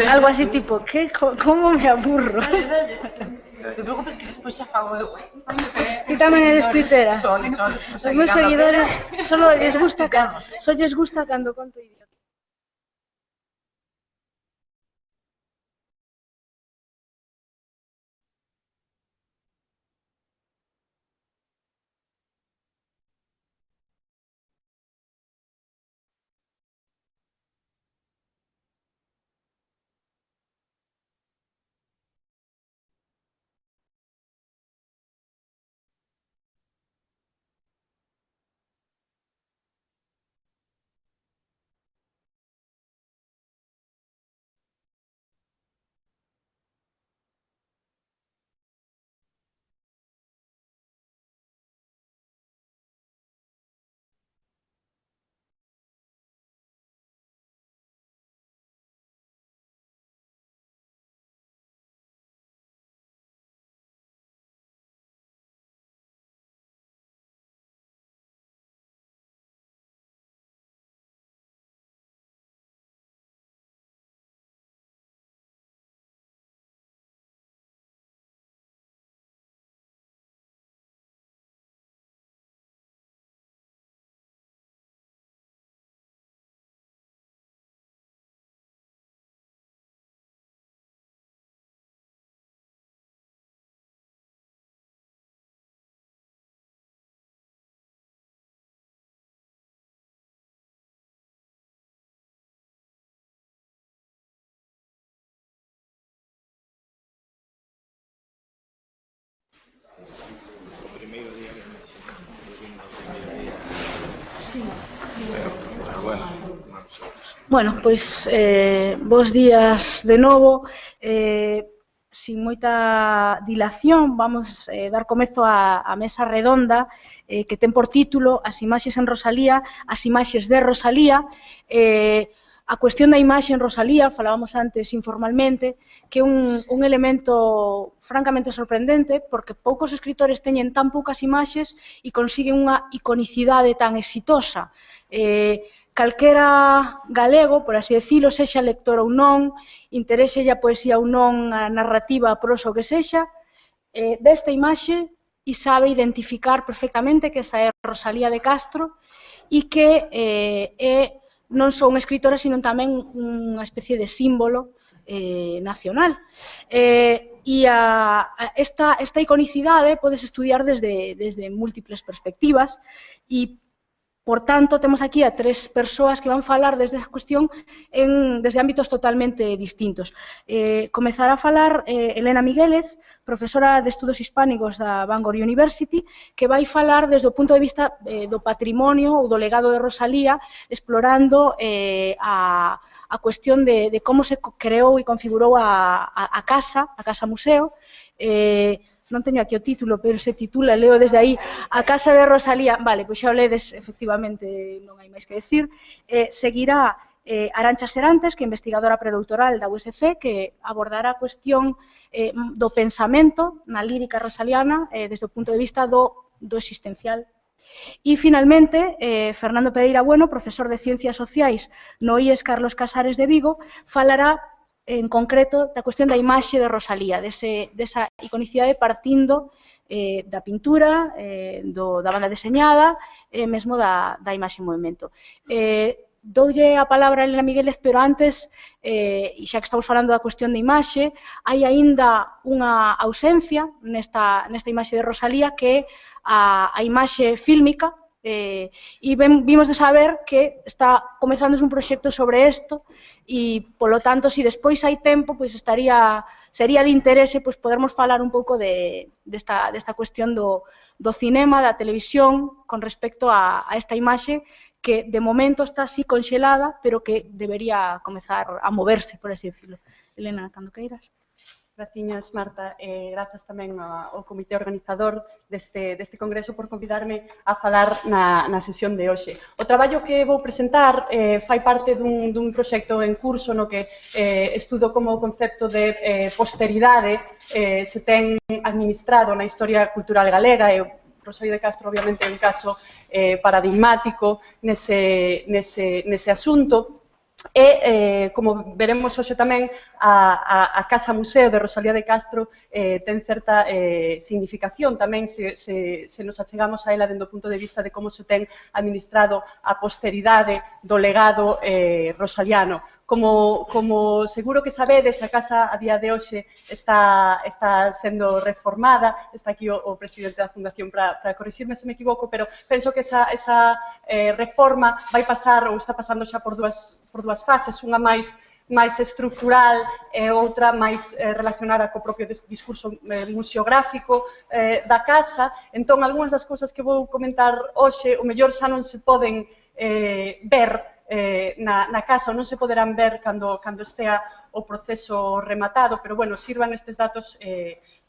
Algo así tipo, ¿qué? ¿Cómo me aburro? Non te preocupes que despois xa fago eu. Ti tamén eres tuitera? Os Os meus seguidores solo lles gusta cando conto idiota. Bueno, pois bos días de novo. Sin moita dilación, vamos dar comezo á mesa redonda que ten por título As imaxes en Rosalía, as imaxes de Rosalía. A cuestión da imaxe en Rosalía, falábamos antes informalmente, que é un elemento francamente sorprendente, porque poucos escritores teñen tan poucas imaxes e consiguen unha iconicidade tan exitosa. Calquera galego, por así decirlo, sexa lector ou non, interéselle a poesía ou non, a narrativa, a prosa ou que sexa, ve esta imaxe e sabe identificar perfectamente que esa é Rosalía de Castro e que é non só unha escritora, sino tamén unha especie de símbolo nacional. E esta iconicidade podes estudiar desde múltiples perspectivas e, por tanto, temos aquí a tres persoas que van falar desde esa cuestión desde ámbitos totalmente distintos. Comezará a falar Elena Miguélez, profesora de Estudos Hispánicos da Bangor University, que vai falar desde o punto de vista do patrimonio ou do legado de Rosalía, explorando a cuestión de como se creou e configurou a casa museo. Non teño aquí o título, pero se titula, leo desde aí, A Casa de Rosalía. Vale, pois xa o ledes, efectivamente, non hai máis que decir. Seguirá Arantxa Serantes, que é investigadora predoutoral da USC, que abordará a cuestión do pensamento na lírica rosaliana desde o punto de vista do existencial. E, finalmente, Fernando Pereira Bueno, profesor de Ciencias Sociais no IES Carlos Casares de Vigo, falará en concreto da cuestión da imaxe de Rosalía, desa iconicidade partindo da pintura, da banda deseñada, mesmo da imaxe en movimento. Doulle a palabra a Elena Miguélez, pero antes, e xa que estamos falando da cuestión de imaxe, hai aínda unha ausencia nesta imaxe de Rosalía, que é a imaxe fílmica, e vimos de saber que está comezando un proxecto sobre isto e, polo tanto, se despois hai tempo, sería de interese podermos falar un pouco desta cuestión do cinema, da televisión, con respecto a esta imaxe que de momento está así conxelada, pero que debería comezar a moverse, por así decirlo. Elena, cando queiras. Graciñas, Marta, e grazas tamén ao comité organizador deste congreso por convidarme a falar na sesión de hoxe. O traballo que vou presentar fai parte dun proxecto en curso no que estudo como o concepto de posteridade se ten administrado na historia cultural galega e Rosalía de Castro, obviamente, é un caso paradigmático nese asunto. E, como veremos hoxe tamén, a Casa Museo de Rosalía de Castro ten certa significación tamén se nos achegamos a ela dende o punto de vista de como se ten administrado a posteridade do legado rosaliano. Como seguro que sabedes, a casa a día de hoxe está sendo reformada, está aquí o presidente da Fundación para corrixirme se me equivoco, pero penso que esa reforma vai pasar ou está pasando xa por dúas fases, unha máis estructural e outra máis relacionada co propio discurso museográfico da casa. Entón, algunhas das cousas que vou comentar hoxe, o mellor xa non se poden ver na casa, ou non se poderán ver cando estea o proceso rematado, pero, bueno, sirvan estes datos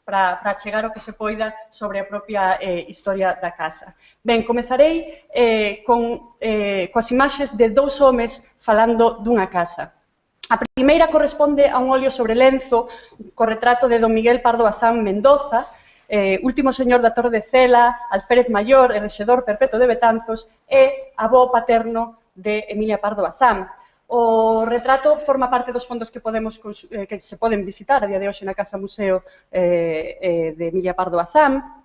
para chegar o que se poida sobre a propia historia da casa. Ben, comezarei coas imaxes de dous homes falando dunha casa. A primeira corresponde a un óleo sobre lenzo co retrato de don Miguel Pardo Bazán Mendoza, último señor da Torre de Cela, alférez maior e rexedor perpetuo de Betanzos e avó paterno de Emilia Pardo Bazán. O retrato forma parte dos fondos que se poden visitar a día de hoxe na Casa Museo de Emilia Pardo Bazán.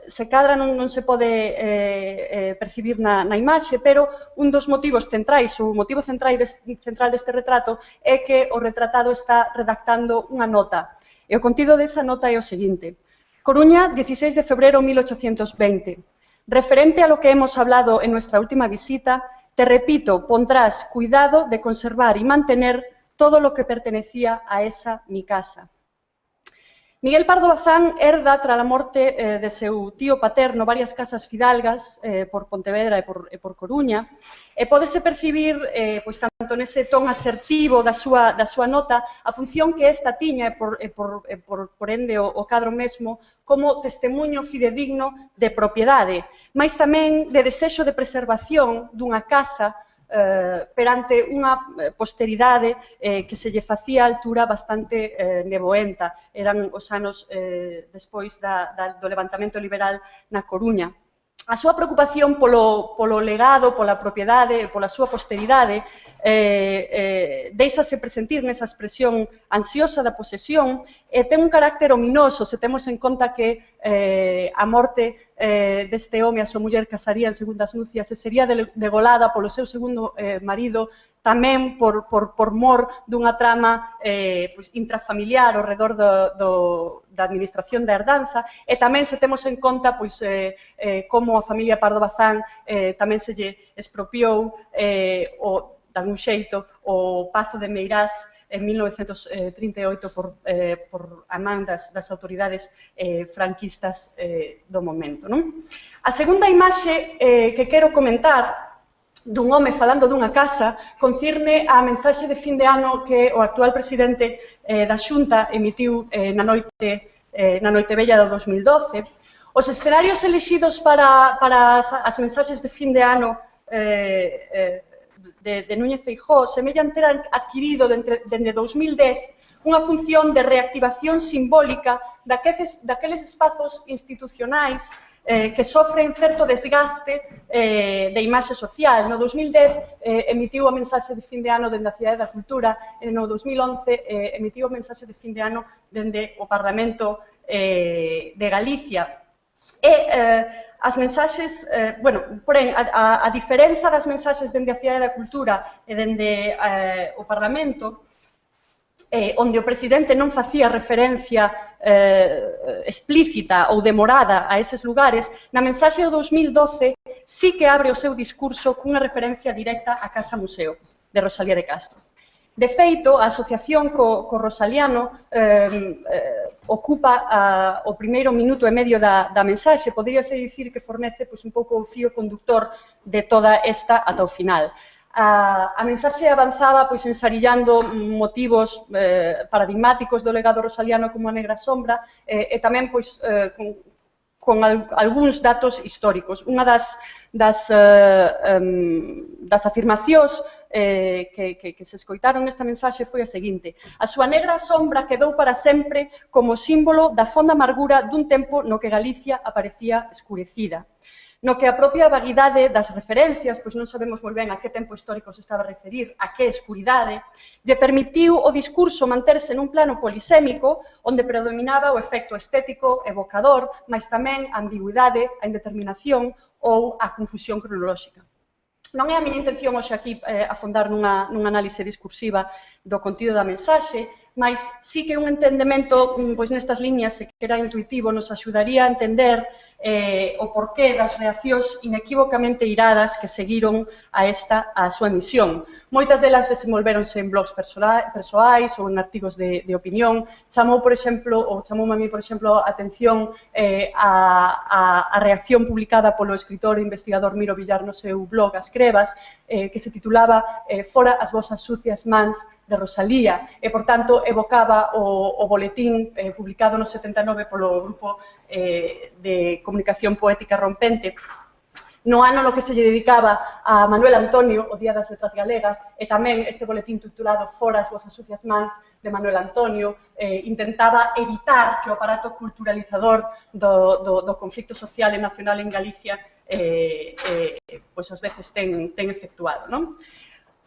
Se cadra non se pode percibir na imaxe, pero un dos motivos centrais, o motivo central deste retrato é que o retratado está redactando unha nota. E o contido desa nota é o seguinte: Coruña, 16 de febrero 1820. Referente a lo que hemos hablado en nuestra última visita, te repito, pondrás cuidado de conservar y mantener todo lo que pertenecía a esa mi casa. Miguel Pardo Bazán herda, tras a morte de seu tío paterno, varias casas fidalgas por Pontevedra e por Coruña, e pódese percibir, pois, tanto nese ton asertivo da súa nota, a función que esta tiña, e por ende o cadro mesmo, como testemunho fidedigno de propiedade, mais tamén de desexo de preservación dunha casa perante unha posteridade que se lle facía a altura bastante neboenta. Eran os anos despois do levantamento liberal na Coruña. A súa preocupación polo legado, pola propiedade, pola súa posteridade, deixase presentir nesa expresión ansiosa da posesión e ten un carácter ominoso se temos en conta que a morte deste home, a súa muller casaría en segundas nupcias e sería degolada polo seu segundo marido tamén por mor dunha trama intrafamiliar ao redor da administración da herdanza e tamén se temos en conta como a familia Pardo Bazán tamén se lle expropiou de algún xeito o Pazo de Meirás en 1938 por a man das autoridades franquistas do momento. A segunda imaxe que quero comentar dun home falando dunha casa concirne a mensaxe de fin de ano que o actual presidente da Xunta emitiu na noite vella do 2012. Os escenarios elixidos para as mensaxes de fin de ano de Núñez Feijóo semellan ter adquirido dende 2010 unha función de reactivación simbólica daqueles espazos institucionais que sofren certo desgaste de imaxe social. No 2010 emitiu a mensaxe de fin de ano dende a Cidade da Cultura e no 2011 emitiu a mensaxe de fin de ano dende o Parlamento de Galicia. As mensaxes, porén, a diferenza das mensaxes dende a Cidade da Cultura e dende o Parlamento, onde o presidente non facía referencia explícita ou demorada a eses lugares, na mensaxe do 2012 sí que abre o seu discurso cunha referencia directa á Casa Museo de Rosalía de Castro. De feito, a asociación co Rosaliano ocupa o primeiro minuto e medio da mensaxe, poderíase dicir que fornece un pouco o fío conductor de toda esta ata o final. A mensaxe avanzaba ensarillando motivos paradigmáticos do legado rosaliano como a negra sombra e tamén con algúns datos históricos. Unha das afirmacións que se escoitaron nesta mensaxe foi a seguinte: a súa negra sombra quedou para sempre como símbolo da fonda amargura dun tempo no que Galicia aparecía escurecida. no que a propia vaguidade das referencias, pois non sabemos moi ben a que tempo histórico se estaba a referir, a que escuridade, lle permitiu o discurso manterse nun plano polisémico onde predominaba o efecto estético, evocador, mas tamén a ambigüidade, a indeterminación ou a confusión cronolóxica. Non é a miña intención hoxe aquí afondar nunha análise discursiva do contido da mensaxe, mas sí que un entendemento nestas liñas, se que era intuitivo, nos axudaría a entender o porqué das reaccións inequívocamente iradas que seguiron a súa emisión. Moitas delas desenvolvéronse en blogs persoais ou en artigos de opinión. Chamoume a mí, por exemplo, a atención a reacción publicada polo escritor e investigador Miro Villar no seu blog As Crevas, que se titulaba Fora as vosas sucias mans de Rosalía, e, por tanto, evocaba o boletín publicado no 79 polo grupo de comunicación poética Rompente, no ano no que se lle dedicaba a Manuel Antonio, o Día das Letras Galegas, e tamén este boletín titulado Fora as vosas sucias mans de Manuel Antonio intentaba evitar que o aparato culturalizador do conflicto social e nacional en Galicia pois ás veces ten efectuado, non?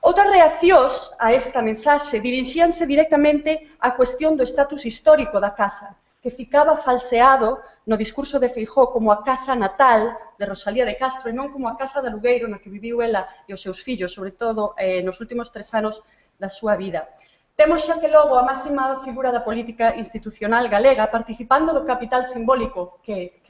Outras reaccións a esta mensaxe dirixíanse directamente á cuestión do estatus histórico da casa, que ficaba falseado no discurso de Feijóo como a casa natal de Rosalía de Castro e non como a casa de alugueiro na que viviu ela e os seus fillos, sobre todo nos últimos 3 anos da súa vida. Temos xa que logo a máxima figura da política institucional galega participando do capital simbólico que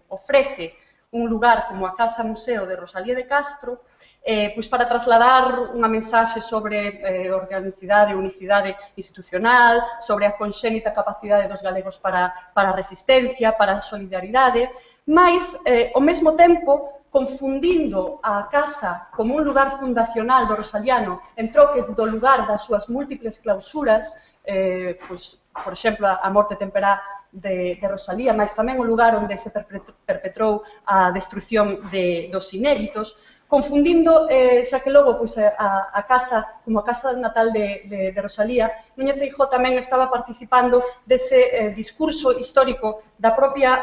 ofrece un lugar como a Casa Museo de Rosalía de Castro, pois para trasladar unha mensaxe sobre organicidade e unicidade institucional, sobre a conxénita capacidade dos galegos para a resistencia, para a solidaridade, mas, ao mesmo tempo, confundindo a casa como un lugar fundacional do rosaliano en troques do lugar das súas múltiples clausuras, por exemplo, a morte temperá de Rosalía, mas tamén o lugar onde se perpetrou a destrucción dos inéditos, confundindo, xa que logo a casa como a casa natal de Rosalía, Núñez Feijóo tamén estaba participando dese discurso histórico da propia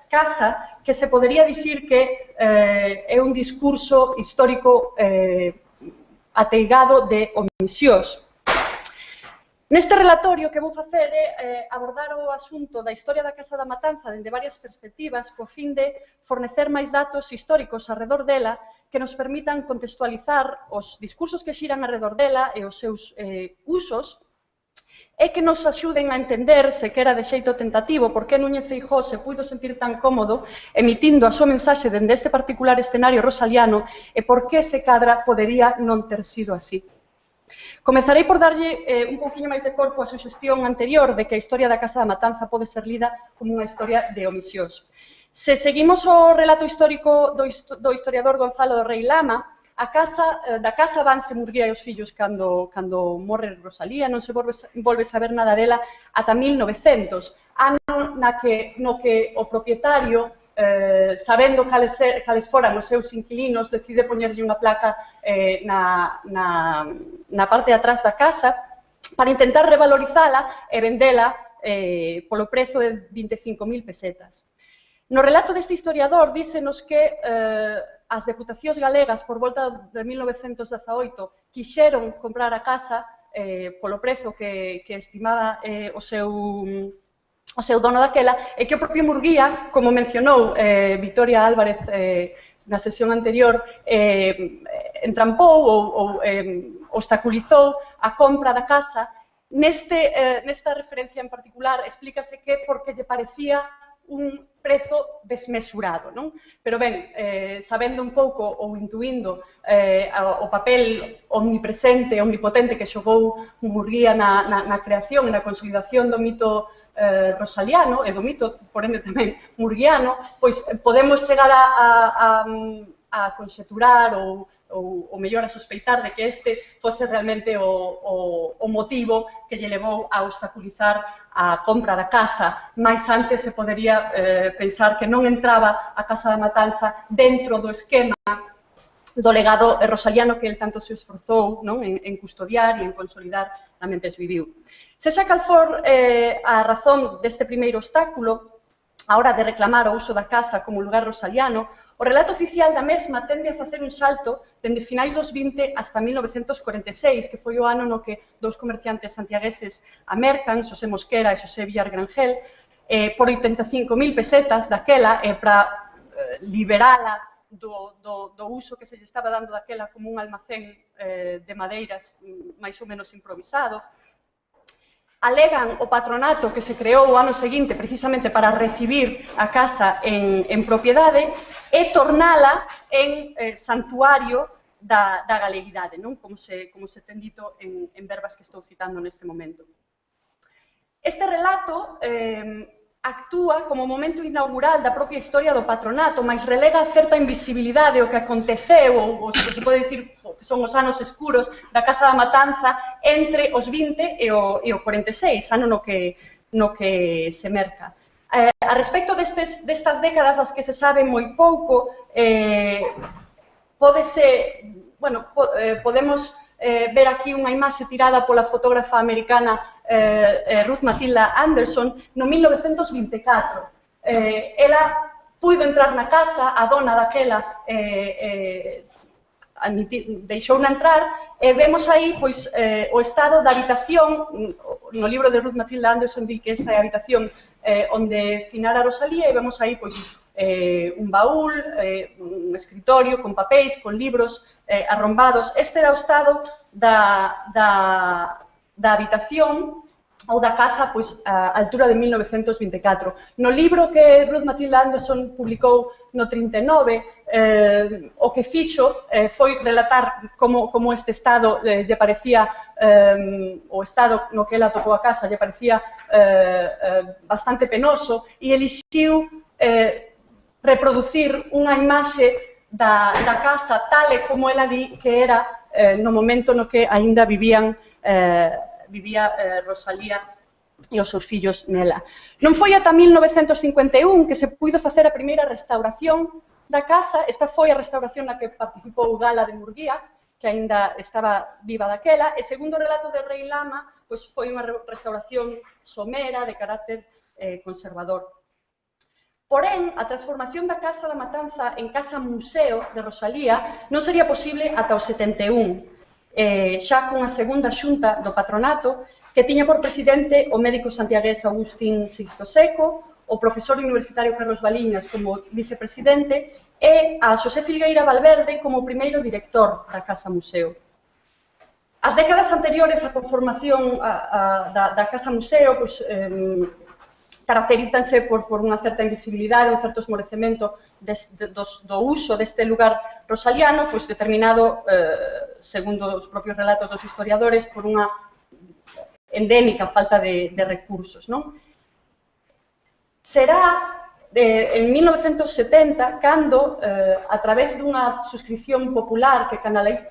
casa, que se podería dicir que é un discurso histórico ateigado de omisións. Neste relatorio que vou facer é abordar o asunto da historia da Casa da Matanza dende varias perspectivas co fin de fornecer máis datos históricos arredor dela que nos permitan contextualizar os discursos que xiran arredor dela e os seus usos e que nos axuden a entender, se que era de xeito tentativo, por que Núñez Feijóo se puido sentir tan cómodo emitindo a súa mensaxe dende este particular escenario rosaliano e por que se cadra podería non ter sido así. Comezarei por darlle un pouquiño máis de corpo á suxestión anterior de que a historia da Casa da Matanza pode ser lida como unha historia de omisións. Se seguimos o relato histórico do historiador Gonzalo do Rei Lama, da casa vanse Murguía e os fillos cando morre Rosalía, non se volve saber nada dela ata 1900, ano no que o propietario, sabendo cales foran os seus inquilinos, decide poñerlle unha placa na parte de atrás da casa para intentar revalorizala e vendela polo prezo de 25.000 pesetas. No relato deste historiador dísenos que as deputacións galegas por volta de 1918 quixeron comprar a casa polo prezo que estimaba o seu dono daquela, e que o propio Murguía, como mencionou Victoria Álvarez na sesión anterior, entrampou ou obstaculizou a compra da casa. Nesta referencia en particular explícase que porque lle parecía un prezo desmesurado, non? Pero ben, sabendo un pouco ou intuindo o papel omnipresente, omnipotente que xogou Murguía na creación e na consolidación do mito rosaliano e do mito, por ende tamén murguiano, pois podemos chegar a conxeturar ou mellor a sospeitar de que este fose realmente o motivo que lle levou a obstaculizar a compra da casa. Mais antes se podería pensar que non entraba a Casa da Matanza dentro do esquema do legado rosaliano que el tanto se esforzou en custodiar e en consolidar na mentes viviu. Sexa cal for a razón deste primeiro obstáculo, a hora de reclamar o uso da casa como lugar rosaliano, o relato oficial da mesma tende a facer un salto dende finais dos 20 hasta 1946, que foi o ano no que dous comerciantes santiagueses a mercan, Xosé Mosquera e Xosé Villar Grangel, por 85.000 pesetas daquela, para liberala do uso que se lle estaba dando daquela como un almacén de madeiras máis ou menos improvisado. Alegan o patronato que se creou o ano seguinte precisamente para recibir a casa en propiedade e tornala en santuario da galeguidade, non? Como se ten dito en verbas que estou citando neste momento. Este relato actúa como momento inaugural da propia historia do patronato, mas relega certa invisibilidade o que aconteceu, ou se pode dicir que son os anos escuros da Casa da Matanza entre os 20 e o 46, ano no que se merca. A respecto destas décadas das que se sabe moi pouco, podemos ver aquí unha imaxe tirada pola fotógrafa americana Ruth Matilda Anderson no 1924. Ela puido entrar na casa, a dona daquela deixou-na entrar e vemos aí pois, o estado da habitación. No libro de Ruth Matilda Anderson di que esta é a habitación onde finara Rosalía e vemos aí pois, un baúl, un escritorio con papéis, con libros arrombados. Este era o estado da habitación ou da casa pois, a altura de 1924. No libro que Ruth Matilda Anderson publicou no 39, o que fixo foi relatar como este estado lle parecía, o estado no que ela tocou a casa lle parecía bastante penoso e elixiu reproducir unha imaxe da casa tal e como ela di que era no momento no que aínda vivía Rosalía e os seus fillos nela. Non foi ata 1951 que se puido facer a primeira restauración da casa. Esta foi a restauración na que participou Gala de Murguía, que aínda estaba viva daquela, e segundo o relato de Rei Lama, pois foi unha restauración somera de carácter conservador. Porén, a transformación da Casa da Matanza en Casa Museo de Rosalía non sería posible ata o 71, xa cunha segunda xunta do patronato que tiña por presidente o médico santiagués Agustín Sixto Seco, o profesor universitario Carlos Baliñas como vicepresidente e a Xosé Filgueira Valverde como primeiro director da Casa Museo. As décadas anteriores á conformación da Casa Museo caracterízanse por unha certa invisibilidade, un certo esmorecemento do uso deste lugar rosaliano, pois determinado, segundo os propios relatos dos historiadores, por unha endémica falta de recursos. Será en 1970 cando, a través dunha suscripción popular que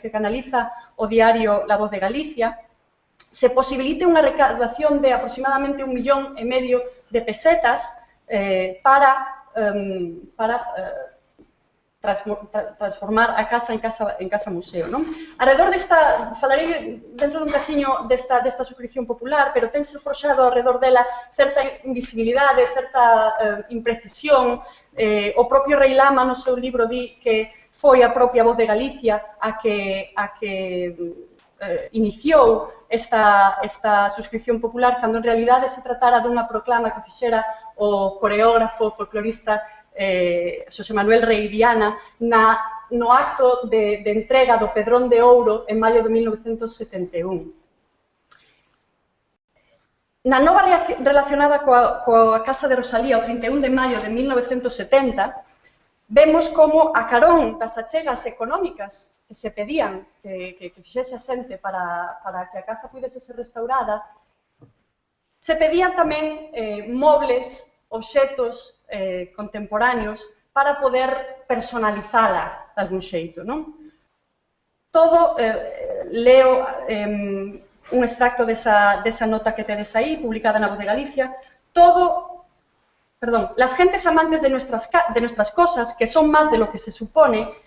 canaliza o diario La Voz de Galicia, se posibilite unha recaudación de aproximadamente 1,5 millón de pesetas para transformar a casa en casa museo. Alrededor desta, falarei dentro dun cachiño desta suscripción popular, pero tense forxado alrededor dela certa invisibilidade, certa imprecisión. O propio Rei Lama no seu libro di que foi a propia Voz de Galicia a que iniciou esta suscripción popular, cando en realidade se tratara dunha proclama que fixera o coreógrafo folclorista Xosé Manuel Rei Viana no acto de entrega do Pedrón de Ouro en maio de 1971. Na nova relacionada coa Casa de Rosalía, o 31 de maio de 1970, vemos como a carón das achegas económicas que se pedían que fixese a xente para que a casa pudese ser restaurada, se pedían tamén mobles, obxetos contemporáneos para poder personalizala de algún xeito. Todo, leo un extracto desa nota que tedes aí, publicada na Voz de Galicia, las gentes amantes de nuestras cosas, que son más de lo que se supone,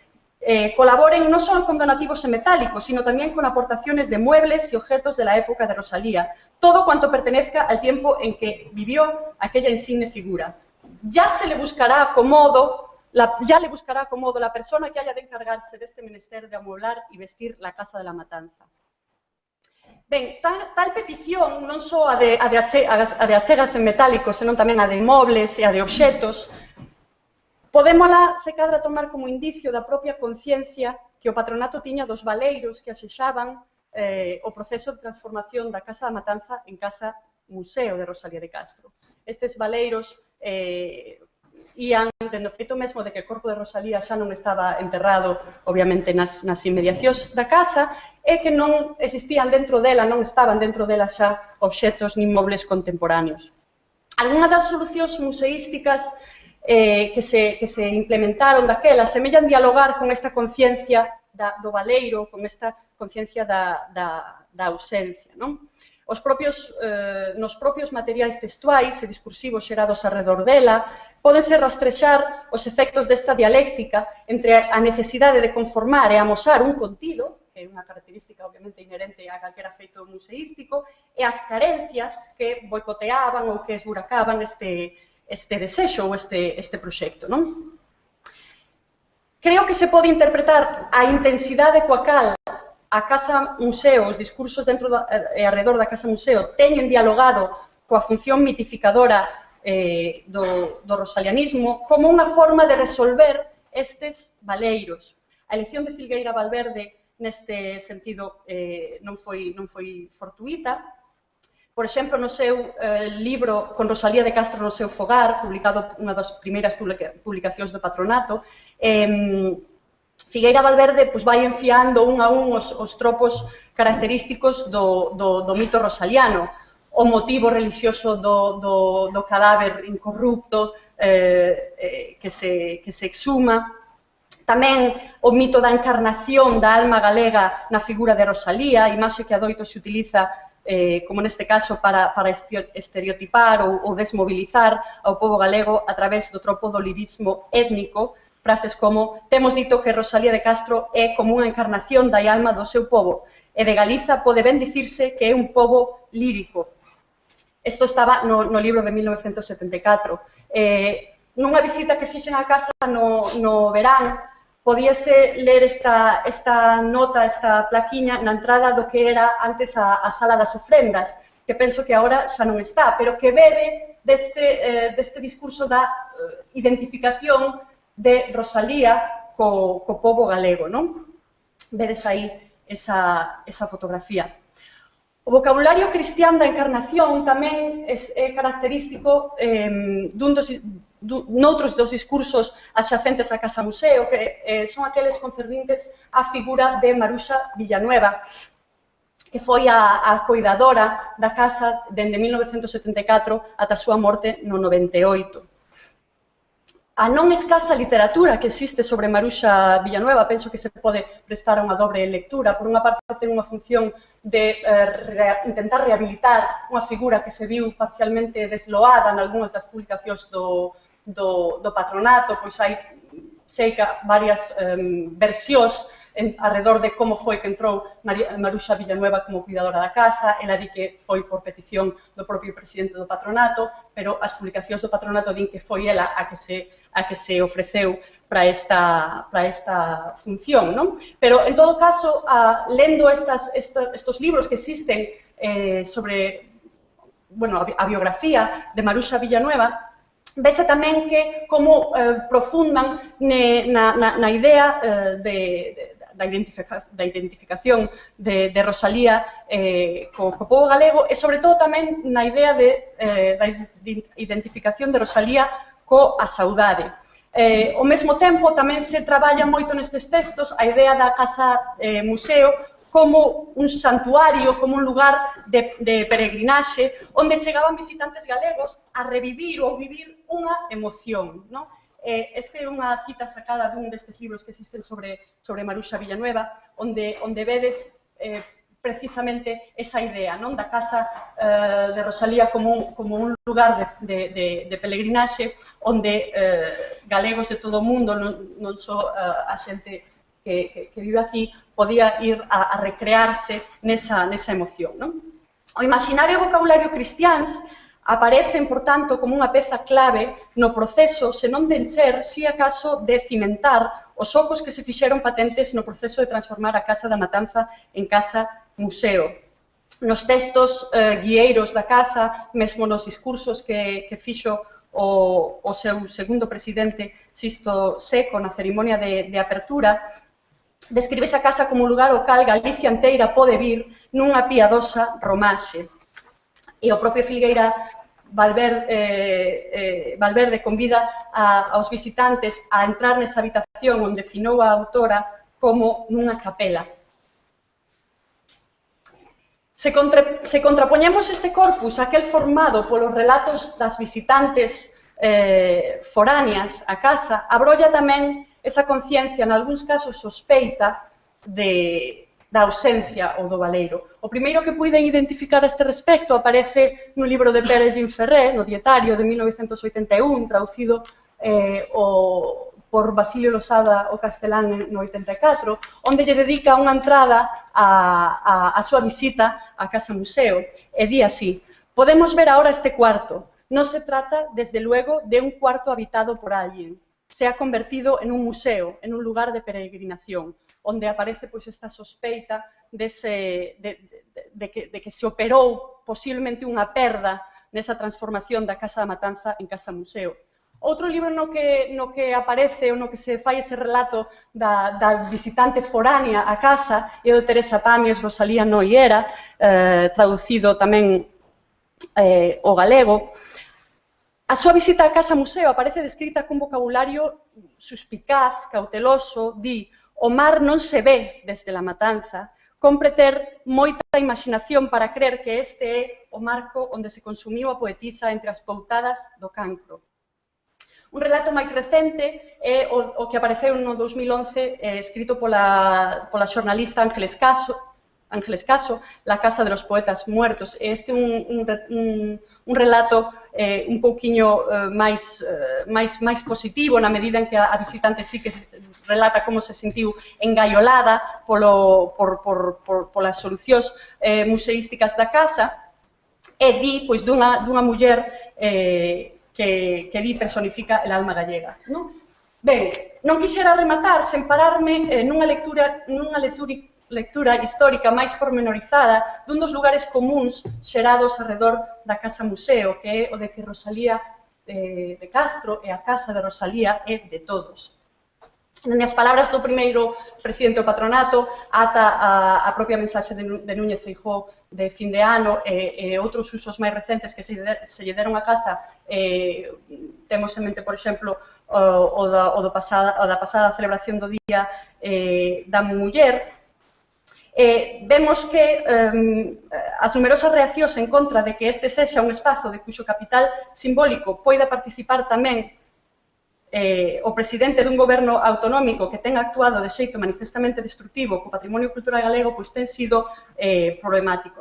colaboren no solo con donativos en metálico, sino también con aportaciones de muebles y objetos de la época de Rosalía, todo cuanto pertenezca al tiempo en que vivió aquella insigne figura. ya se le buscará acomodo, ya le buscará acomodo la persona que haya de encargarse deste menester de amueblar e vestir la casa de la matanza. Ben, tal petición, non só a de achegas en metálico, senón tamén a de mobles e a de obxetos, podémola, se cadra, tomar como indicio da propia conciencia que o patronato tiña dos valeiros que asexaban o proceso de transformación da Casa da Matanza en Casa Museo de Rosalía de Castro. Estes valeiros ían, dende o feito mesmo de que o corpo de Rosalía xa non estaba enterrado, obviamente, nas inmediacións da casa, e que non existían dentro dela, non estaban dentro dela xa obxetos nin mobles contemporáneos. Algunhas das solucións museísticas que se implementaron daquela semellan dialogar con esta conciencia do valeiro, con esta conciencia da ausencia, non? Nos propios materiais textuais e discursivos xerados arredor dela, pódense rastrexar os efectos desta dialéctica entre a necesidade de conformar e amosar un contido, que é unha característica obviamente inherente a calquera feito museístico, e as carencias que boicoteaban ou que esburacaban este desexo ou este proxecto, non? Creo que se pode interpretar a intensidade coa cal a Casa Museo, os discursos dentro e arredor da Casa Museo teñen dialogado coa función mitificadora do rosalianismo como unha forma de resolver estes valeiros. A elección de Filgueira Valverde neste sentido non foi fortuita. Por exemplo, no seu libro Con Rosalía de Castro no seu fogar, publicado unha das primeiras publicacións do patronato, Figueira Valverde vai enfiando un a un os tropos característicos do mito rosaliano, o motivo religioso do cadáver incorrupto que se exhuma, tamén o mito da encarnación da alma galega na figura de Rosalía, imaxe que adoito se utiliza como neste caso para estereotipar ou desmobilizar ao pobo galego a través do tropo do lirismo étnico, frases como temos dito que Rosalía de Castro é como unha encarnación da alma do seu pobo e de Galiza pode ben dicirse que é un pobo lírico. Isto estaba no libro de 1974. Nunha visita que fixen á casa no verán, podíase ler esta nota, esta plaquiña na entrada do que era antes a Sala das Ofrendas, que penso que agora xa non está, pero que bebe deste discurso da identificación de Rosalía co pobo galego, non? Vedes aí esa fotografía. O vocabulario cristián da encarnación tamén é característico noutros dos discursos adxacentes á Casa Museo, que son aqueles concernintes á figura de Maruxa Villanueva, que foi a coidadora da casa dende 1974 ata a súa morte no 98. A non escasa literatura que existe sobre Maruxa Villanueva, penso que se pode prestar a unha dobre lectura. Por unha parte, ten unha función de intentar rehabilitar unha figura que se viu parcialmente desloada en algunhas das publicacións do patronato, pois hai varias versións arredor de como foi que entrou Maruxa Villanueva como cuidadora da casa. Ela di que foi por petición do propio presidente do patronato, pero as publicacións do patronato din que foi ela a que se ofreceu para esta función, non? Pero, en todo caso, lendo estos libros que existen sobre a biografía de Maruxa Villanueva, vese tamén que como profundan na idea da identificación de Rosalía co pobo galego e, sobre todo, tamén na idea da identificación de Rosalía coa saudade. Ao mesmo tempo, tamén se traballa moito nestes textos a idea da Casa Museo como un santuario, como un lugar de peregrinaxe, onde chegaban visitantes galegos a revivir ou vivir unha emoción. Esta é unha cita sacada dun destes libros que existen sobre Maruxa Villanueva, onde vedes precisamente esa idea da casa de Rosalía como un lugar de peregrinaxe onde galegos de todo o mundo, non só a xente que vive aquí, podía ir a recrearse nesa emoción. O imaginario e vocabulario cristiáns aparecen, por tanto, como unha peza clave no proceso, se non de encher, si acaso de cimentar os ocos que se fixeron patentes no proceso de transformar a Casa da Matanza en casa museo. Nos textos guieiros da casa, mesmo nos discursos que fixo o seu segundo presidente, Sisto Seco, na cerimonia de apertura, describe esa casa como un lugar ao cal Galicia inteira pode vir nunha piadosa romaxe. E o propio Filgueira Valverde convida aos visitantes a entrar nesa habitación onde finou a autora como nunha capela. Se contrapoñemos este corpus aquel formado polos relatos das visitantes foráneas a casa, abrolla tamén esa conciencia, en algúns casos sospeita, da ausencia ou do baleiro. O primeiro que puiden identificar a este respecto aparece no libro de Pere Ginferré, no Dietario de 1981, traducido por Basilio Losada o castelán no 84, onde lle dedica unha entrada á súa visita á Casa Museo. E di así: podemos ver ahora este cuarto. Non se trata, desde luego, de un cuarto habitado por alguien. Se ha convertido en un museo, en un lugar de peregrinación, onde aparece pois, esta sospeita de que se operou posiblemente unha perda nesa transformación da Casa da Matanza en Casa Museo. Outro libro no que aparece ou no que se fai ese relato da visitante foránea a casa é o de Teresa Pamies, Rosalía Noguera, traducido tamén ao galego. A súa visita á Casa Museo aparece descrita cun vocabulario suspicaz, cauteloso, di: o mar non se ve desde la Matanza, compre ter moita imaginación para crer que este é o marco onde se consumiu a poetisa entre as poutadas do cancro. Un relato máis recente é o que apareceu no 2011, escrito pola xornalista Ángeles Caso, La Casa de los Poetas Muertos. Este é un relato un pouquiño máis positivo, na medida en que a visitante sí que relata como se sentiu engaiolada polas solucións museísticas da casa, e di pois dunha muller que di personifica el alma gallega. Ben, non quixera rematar sen pararme nunha lectura histórica máis pormenorizada dun dos lugares comuns xerados arredor da Casa Museo, que é o de que Rosalía de Castro e a Casa de Rosalía é de todos. Nas palabras do primeiro presidente do patronato, ata a propia mensaxe de Núñez Feijóo de fin de ano e outros usos máis recentes que se lle deron a casa, temos en mente, por exemplo, o da pasada celebración do Día da Muller, vemos que as numerosas reaccións en contra de que este sexa un espazo de cuxo capital simbólico poida participar tamén o presidente dun goberno autonómico que ten actuado de xeito manifestamente destructivo co patrimonio cultural galego, pois ten sido problemático.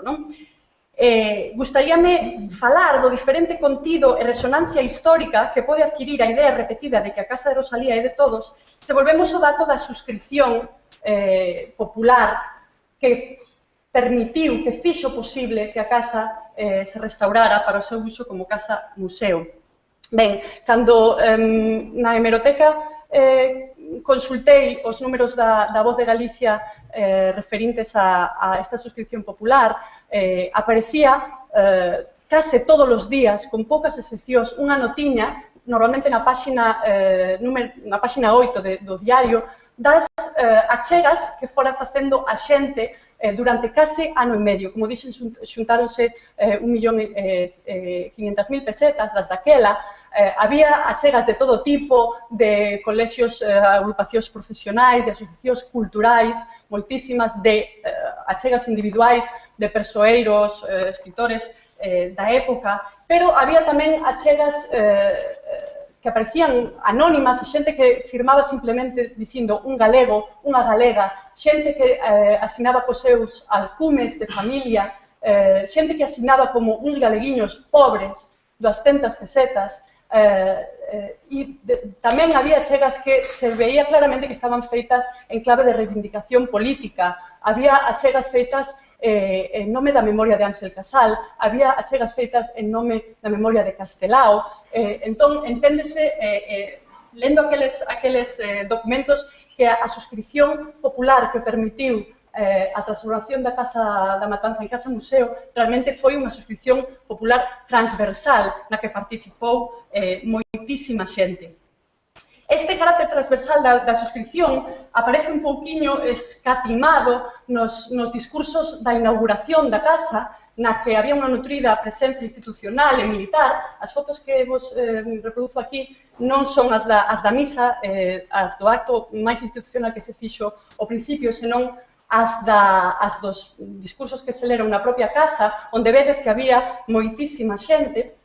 Gustaríame falar do diferente contido e resonancia histórica que pode adquirir a idea repetida de que a Casa de Rosalía é de todos se volvemos ao dato da suscripción popular que permitiu, que fixo posible que a casa se restaurara para o seu uso como casa museo. Ben, cando na hemeroteca consultei os números da Voz de Galicia referentes a esta suscripción popular, aparecía case todos os días, con poucas excepcións, unha notiña, normalmente na páxina 8 do diario, das achegas que fora facendo a xente durante case ano e medio. Como dixen, xuntáronse 1.500.000 pesetas das daquela. Había achegas de todo tipo, de colexios, agrupacións profesionais, de asociacións culturais, moitísimas, de achegas individuais, de persoeiros, escritores da época, pero había tamén achegas que aparecían anónimas, xente que firmaba simplemente dicindo un galego, unha galega, xente que asinaba cos seus alcumes de familia, xente que asinaba como uns galeguiños pobres, 200 pesetas, e tamén había achegas que se veía claramente que estaban feitas en clave de reivindicación política, había achegas feitas en nome da memoria de Ángel Casal, había achegas feitas en nome da memoria de Castelao. Entón, enténdese, lendo aqueles documentos, que a suscripción popular que permitiu a transformación da Casa da Matanza en Casa Museo realmente foi unha suscripción popular transversal na que participou moitísima xente. Este carácter transversal da suscripción aparece un pouquiño escatimado nos discursos da inauguración da casa, na que había unha nutrida presenza institucional e militar. As fotos que vos reproduzo aquí non son as da misa, as do acto máis institucional que se fixo ao principio, senón as dos discursos que se leron na propia casa, onde vedes que había moitísima xente.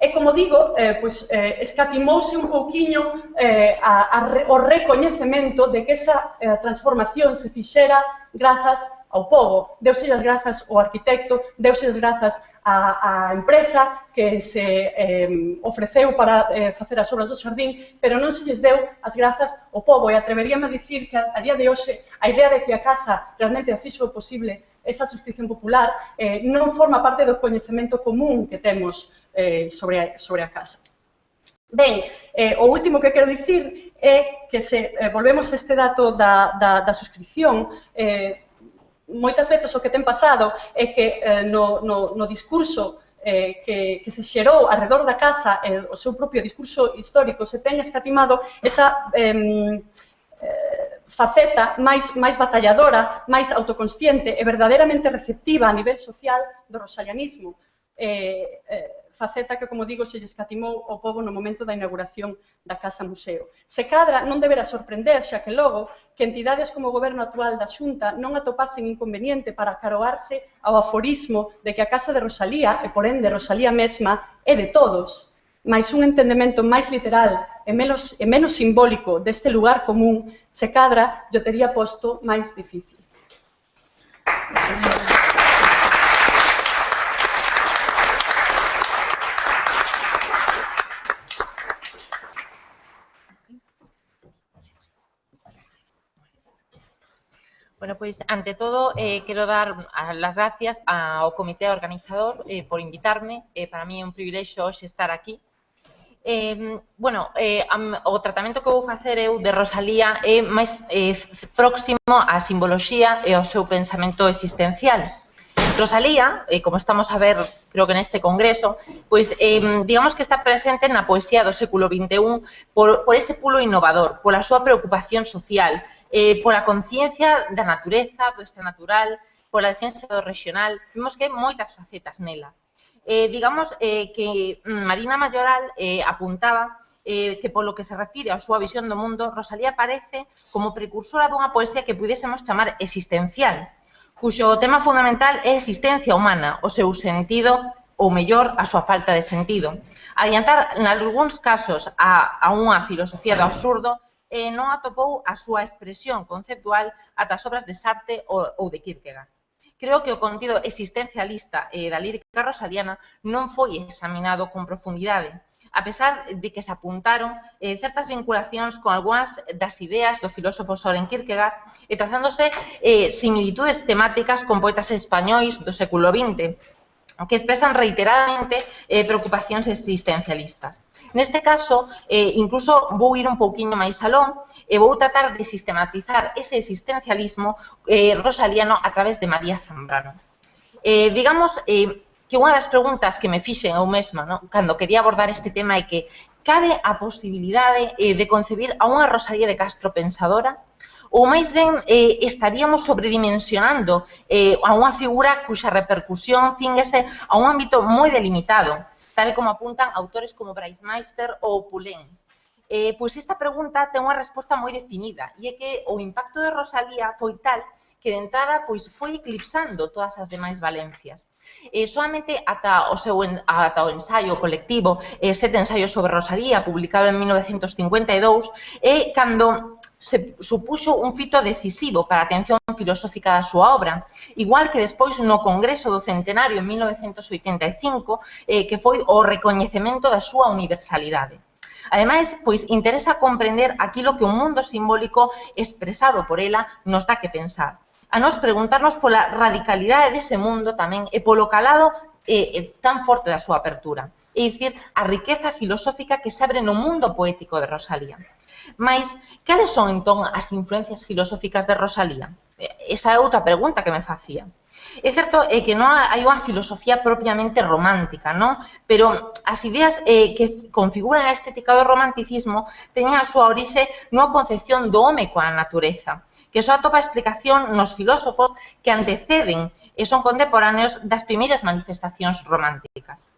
E, como digo, escatimouse un pouquiño o recoñecemento de que esa transformación se fixera grazas ao pobo. Deuse as grazas ao arquitecto, deuse as grazas á empresa que se ofreceu para facer as obras do xardín, pero non se lles deu as grazas ao pobo. E atreveríame a dicir que a día de hoxe a idea de que a casa realmente a fixo posible esa suscripción popular non forma parte do coñecemento común que temos sobre a casa. Ben, o último que quero dicir é que se volvemos a este dato da suscripción, moitas veces o que ten pasado é que no discurso que se xerou alrededor da casa, o seu propio discurso histórico, se ten escatimado esa faceta máis batalladora, máis autoconsciente e verdadeiramente receptiva a nivel social do rosalianismo. Faceta que, como digo, se lle escatimou ao pobo no momento da inauguración da Casa Museo. Se cadra, non deberá sorprender, xa que logo, que entidades como o goberno actual da Xunta non atopasen inconveniente para caroarse ao aforismo de que a Casa de Rosalía, e por ende Rosalía mesma, é de todos, mais un entendemento máis literal e menos simbólico deste lugar común, se cadra, yo tería posto máis difícil. Bueno, pues ante todo quiero dar las gracias ao comité organizador por invitarme. Para mí é un privilexio hoxe estar aquí. O tratamento que vou facer eu de Rosalía é máis próximo á simboloxía e ao seu pensamento existencial. Rosalía, como estamos a ver, creo que neste congreso, pois digamos que está presente na poesía do século XXI por ese pulo innovador, pola súa preocupación social, pola conciencia da natureza, do extranatural, pola defensa do regional. Vemos que hai moitas facetas nela. Digamos que Marina Mayoral apuntaba que polo que se refire á súa visión do mundo, Rosalía aparece como precursora dunha poesía que pudésemos chamar existencial, cuxo tema fundamental é a existencia humana, o seu sentido, ou mellor, a súa falta de sentido. Adiantar, nalgúns casos, a unha filosofía do absurdo, non atopou a súa expresión conceptual ata as obras de Sartre ou de Kierkegaard. Creo que o contido existencialista da lírica rosaliana non foi examinado con profundidade, a pesar de que se apuntaron certas vinculacións con algunhas das ideas do filósofo Søren Kierkegaard e trazándose similitudes temáticas con poetas españois do século XX, que expresan reiteradamente preocupacións existencialistas. Neste caso, incluso vou ir un pouquiño máis alón e vou tratar de sistematizar ese existencialismo rosaliano a través de María Zambrano. Digamos que unha das preguntas que me fixen eu mesma cando quería abordar este tema é que cabe a posibilidade de concebir a unha Rosalía de Castro pensadora? Ou máis ben estaríamos sobredimensionando a unha figura cuxa repercusión cínguese a un ámbito moi delimitado, tal como apuntan autores como Bryce Meister ou Poulain. Pois esta pregunta ten unha resposta moi definida, e é que o impacto de Rosalía foi tal que de entrada foi eclipsando todas as demais valencias. Solamente ata o ensaio colectivo, Sete ensaios sobre Rosalía, publicado en 1952, é cando se supuxo un fito decisivo para a atención filosófica da súa obra, igual que despois no Congreso do Centenario en 1985, que foi o recoñecemento da súa universalidade. Ademais, pois interesa comprender aquilo que o mundo simbólico expresado por ela nos dá que pensar. a nos preguntarnos pola radicalidade dese mundo tamén e polo calado tan forte da súa apertura. É dicir, a riqueza filosófica que se abre no mundo poético de Rosalía. Mais, cales son, entón, as influencias filosóficas de Rosalía? Esa é outra pregunta que me facía. É certo que non hai unha filosofía propiamente romántica, non? Pero as ideas que configuran a estética do romanticismo teñen a súa orixe nunha concepción do home coa natureza, que só atopa explicación nos filósofos que anteceden e son contemporáneos das primeiras manifestacións románticas.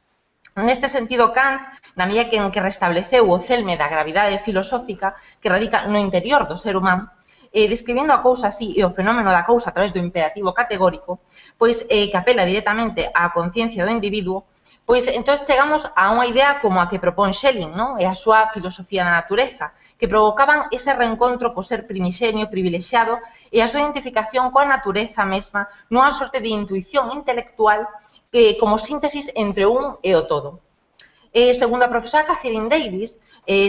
Neste sentido, Kant, na medida en que restableceu o celme da gravidade filosófica que radica no interior do ser humano, describindo a cousa así e o fenómeno da cousa a través do imperativo categórico, pois que apela directamente á conciencia do individuo, pois entón chegamos a unha idea como a que propón Schelling, non? E a súa filosofía da natureza, que provocaban ese reencontro co ser primixenio, privilexiado e a súa identificación coa natureza mesma nunha sorte de intuición intelectual como síntesis entre un e o todo. Segundo a profesora Catherine Davis,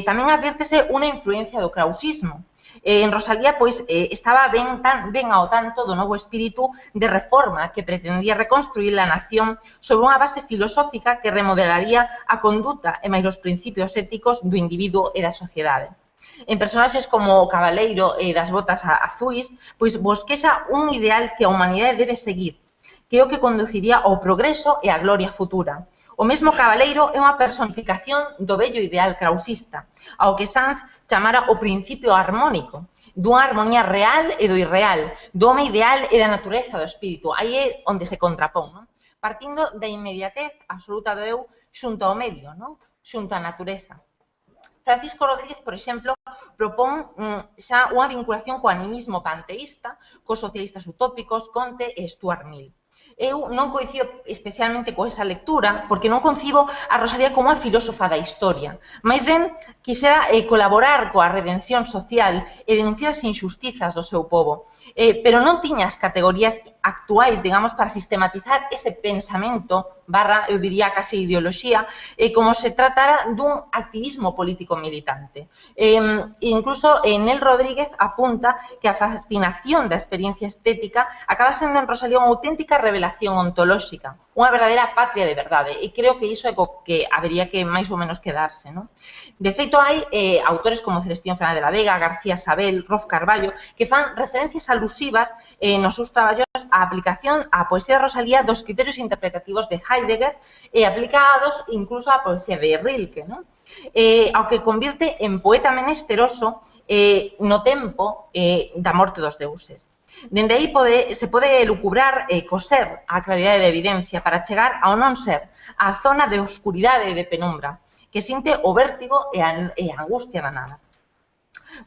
tamén advértese unha influencia do krausismo. En Rosalía, pois, estaba ben ao tanto do novo espírito de reforma que pretendía reconstruir a nación sobre unha base filosófica que remodelaría a conduta e máis os principios éticos do individuo e da sociedade. En personaxes como o Cabaleiro e das botas azuis, pois bosquexa un ideal que a humanidade debe seguir, que é o que conduciría ao progreso e á gloria futura. O mesmo Cabaleiro é unha personificación do bello ideal krausista, ao que Sanz chamara o principio armónico, dunha armonía real e do irreal, do home ideal e da natureza do espírito. Aí é onde se contrapón, non? Partindo da inmediatez absoluta do eu xunto ao medio, non? Xunto á natureza. Francisco Rodríguez, por exemplo, propón xa unha vinculación co animismo panteísta, cos socialistas utópicos, Comte e Stuart Mill. Eu non coincido especialmente con esa lectura, porque non concibo a Rosalía como a filósofa da historia. Mais ben, quixera colaborar coa redención social e denunciar as injustizas do seu povo. Pero non tiña as categorías actuais, digamos, para sistematizar ese pensamento, barra, eu diría, case ideoloxía, como se tratara dun activismo político militante. Incluso Nel Rodríguez apunta que a fascinación da experiencia estética acaba sendo en Rosalía unha auténtica revelación ontolóxica, unha verdadeira patria de verdade, e creo que iso é co que habería que máis ou menos quedarse, non? De feito, hai autores como Celestino Fernández de la Vega, García Sabel, Rof Carballo, que fan referencias alusivas nos seus traballos á aplicación á poesía de Rosalía dos criterios interpretativos de Heidegger e aplicados incluso á poesía de Rilke, non? Ao que convierte en poeta menesteroso no tempo da morte dos deuses. Dende aí se pode lucubrar e coser a claridade de evidencia para chegar ao non ser, á zona de oscuridade e de penumbra, que sinte o vértigo e a angustia da nada.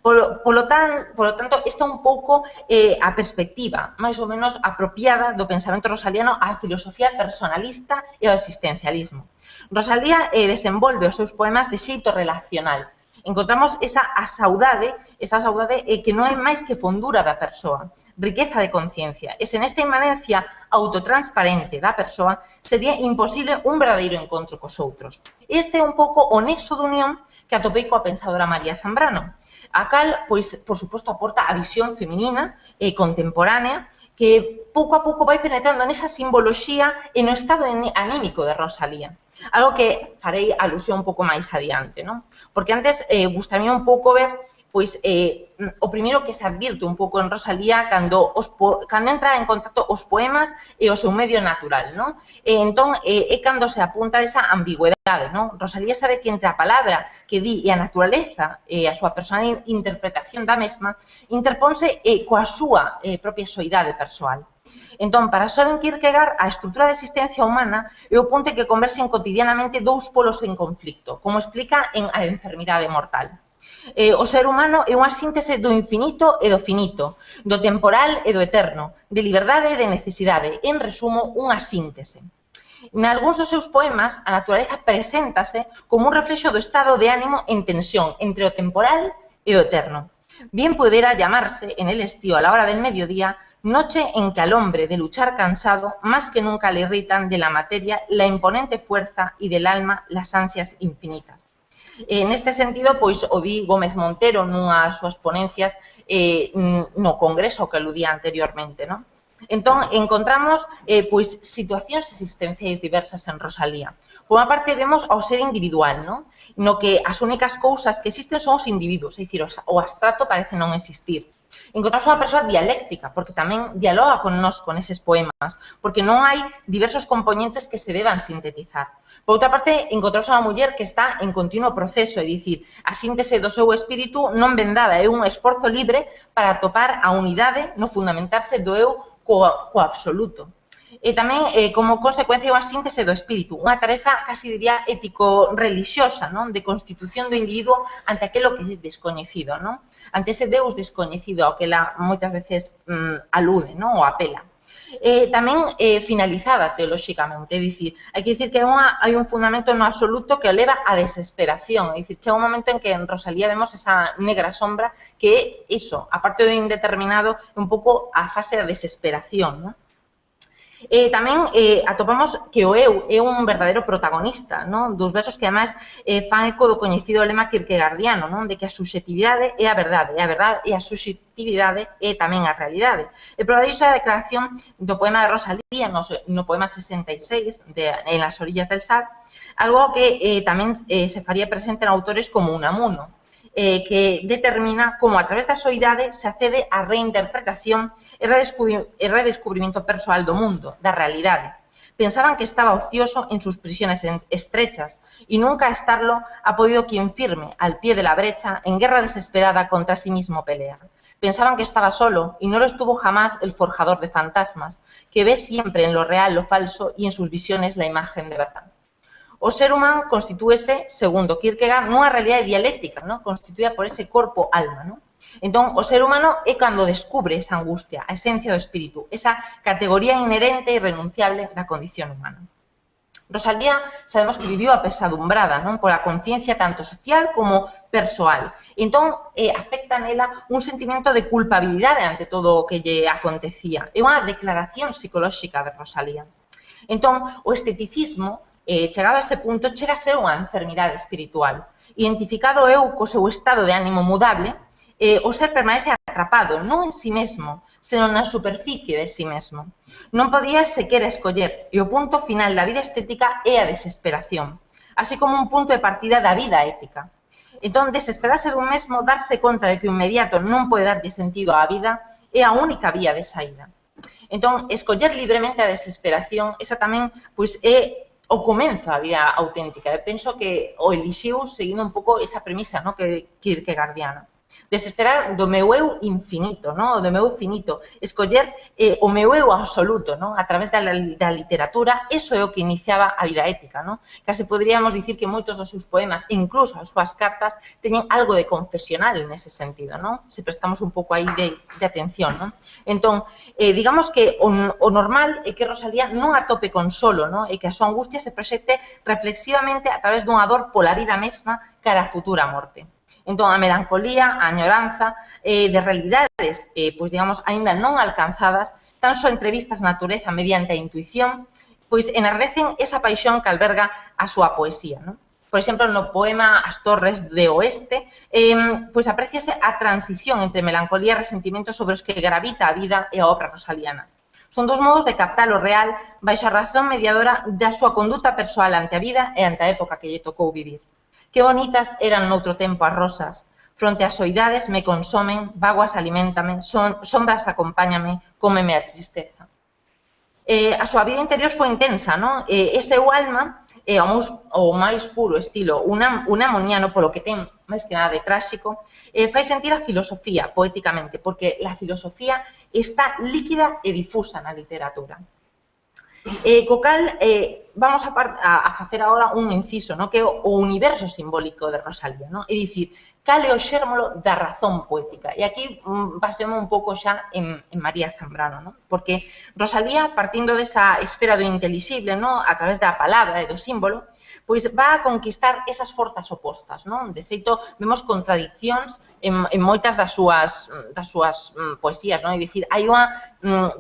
Polo tanto, esta é un pouco a perspectiva máis ou menos apropiada do pensamento rosaliano á filosofía personalista e ao existencialismo. Rosalía desenvolve os seus poemas de xeito relacional. Encontramos esa saudade que non é máis que fondura da persoa, riqueza de conciencia. E sen esta inmanencia autotransparente da persoa, sería imposible un verdadeiro encontro cos outros. Este é un pouco o nexo de unión que atopei coa pensadora María Zambrano, a cal, pois, por suposto, aporta a visión feminina e contemporánea que pouco a pouco vai penetrando nesa simboloxía e no estado anímico de Rosalía. Algo que farei alusión un pouco máis adiante, non? Porque antes gustaría un pouco ver pois o primeiro que se advirte un pouco en Rosalía cando entra en contacto os poemas e o seu medio natural, non? Entón, é cando se apunta esa ambigüedade, non? Rosalía sabe que entre a palabra que di e a naturaleza e a súa personal interpretación da mesma interponse coa súa propia soidade persoal. Entón, para Søren Kierkegaard, a estrutura da existencia humana é o punto que conversen cotidianamente dous polos en conflicto, como explica en A enfermidade mortal. O ser humano é unha síntese do infinito e do finito, do temporal e do eterno, de liberdade e de necesidade, en resumo, unha síntese. Nalgúns dos seus poemas, a naturaleza preséntase como un reflexo do estado de ánimo en tensión entre o temporal e o eterno. Bien pudiera llamarse, en el estío a la hora del mediodía, noche en que al hombre de luchar cansado, más que nunca le irritan de la materia la imponente fuerza y del alma las ansias infinitas. Neste sentido, pois, o di Gómez Montero nunha das súas ponencias no Congreso que aludía anteriormente, non? Entón, encontramos pois, situacións existenciais diversas en Rosalía. Por unha parte, vemos ao ser individual, non? No que as únicas cousas que existen son os individuos, é dicir, o abstracto parece non existir. Encontramos unha persoa dialéctica, porque tamén dialoga con nós con eses poemas, porque non hai diversos componentes que se deban sintetizar. Por outra parte, encontramos unha muller que está en continuo proceso, é dicir, a síntese do seu espírito non vendada, é un esforzo libre para atopar a unidade no fundamentarse do eu co absoluto. E tamén, como consecuencia, unha síntese do espírito, unha tarefa, casi diría, ético-relixiosa, non? De constitución do individuo ante aquilo que é descoñecido, non? Ante ese Deus descoñecido ao que ela moitas veces alude, non? Ou apela. Tamén finalizada teolóxicamente, é dicir, hai que dicir que hai un fundamento no absoluto que o leva á desesperación, é dicir, chega un momento en que en Rosalía vemos esa negra sombra que é iso, aparte do indeterminado, un pouco a fase da desesperación, non? Tamén atopamos que o eu é un verdadeiro protagonista, non? Dos versos que, además, fan eco do coñecido lema kierkegaardiano, non? De que a subxetividade é a verdade e a subxetividade é tamén a realidade. E por iso a declaración do poema de Rosalía, no poema 66, en las orillas del Sar, algo que tamén se faría presente en autores como Unamuno, que determina como a través da soidade se accede á reinterpretación e redescubrimento persoal do mundo, da realidade. Pensaban que estaba ocioso en sus prisiones estrechas y nunca estarlo ha podido quien firme, al pie de la brecha, en guerra desesperada contra sí mismo pelea. Pensaban que estaba solo y no lo estuvo jamás el forjador de fantasmas, que ve siempre en lo real lo falso y en sus visiones la imagen de verdad. O ser humano constitúese, segundo Kierkegaard, nunha realidade dialéctica, non? Constituída por ese corpo-alma, non? Entón, o ser humano é cando descubre esa angustia, a esencia do espírito, esa categoría inherente e irrenunciable da condición humana. Rosalía sabemos que viviu apesadumbrada, non? Pola conciencia tanto social como persoal. Entón, afecta nela un sentimento de culpabilidade ante todo o que lle acontecía. É unha declaración psicolóxica de Rosalía. Entón, o esteticismo, chegado a ese punto, chega a ser unha enfermidade espiritual. Identificado eu co seu estado de ánimo mudable, o ser permanece atrapado, non en si mesmo, senón na superficie de si mesmo. Non podía sequera escoller, e o punto final da vida estética é a desesperación, así como un punto de partida da vida ética. Entón, desesperarse dun mesmo, darse conta de que o inmediato non pode darlle sentido á vida, é a única vía de saída. Entón, escoller libremente a desesperación, esa tamén, pois, é o comenzo da vida auténtica. Eu penso que o elixiu seguindo un pouco esa premisa, no? Que kierkegaardiana. Desesperar do meu eu infinito, no? Do meu eu finito. Escoller o meu eu absoluto, no? A través da literatura, eso é o que iniciaba a vida ética, no? Case poderíamos dicir que moitos dos seus poemas, incluso as súas cartas, teñen algo de confesional nese sentido, no? Se prestamos un pouco aí de atención, no? Entón, digamos que o normal é que Rosalía non atope consolo, no? E que a súa angustia se proxecte reflexivamente a través dunha dor pola vida mesma cara a futura morte. Entón, a melancolía, a añoranza de realidades, pois, digamos, aínda non alcanzadas, tan só entrevistas na natureza mediante a intuición, pois enardecen esa paixón que alberga a súa poesía, non? Por exemplo, no poema As torres de oeste, pois apreciase a transición entre melancolía e resentimento sobre os que gravita a vida e a obra rosaliana. Son dos modos de captar o real baixo a razón mediadora da súa conduta persoal ante a vida e ante a época que lle tocou vivir. Que bonitas eran noutro tempo as rosas, fronte ás soidades me consomen, vaguas aliméntame, sombras acompáñame, cómeme a tristeza. A súa vida interior foi intensa, non? E seu alma, o máis puro estilo unamoniano, polo que ten máis que nada de tráxico, fai sentir a filosofía poéticamente, porque a filosofía está líquida e difusa na literatura. Co cal, vamos a facer agora un inciso, que é o universo simbólico de Rosalía, é dicir, cal é o xérmolo da razón poética. E aquí basemos un pouco xa en María Zambrano, porque Rosalía, partindo desa esfera do intelixible, a través da palabra e do símbolo, pois va a conquistar esas forzas opostas. De feito, vemos contradiccións en moitas das súas poesías, é dicir, hai unha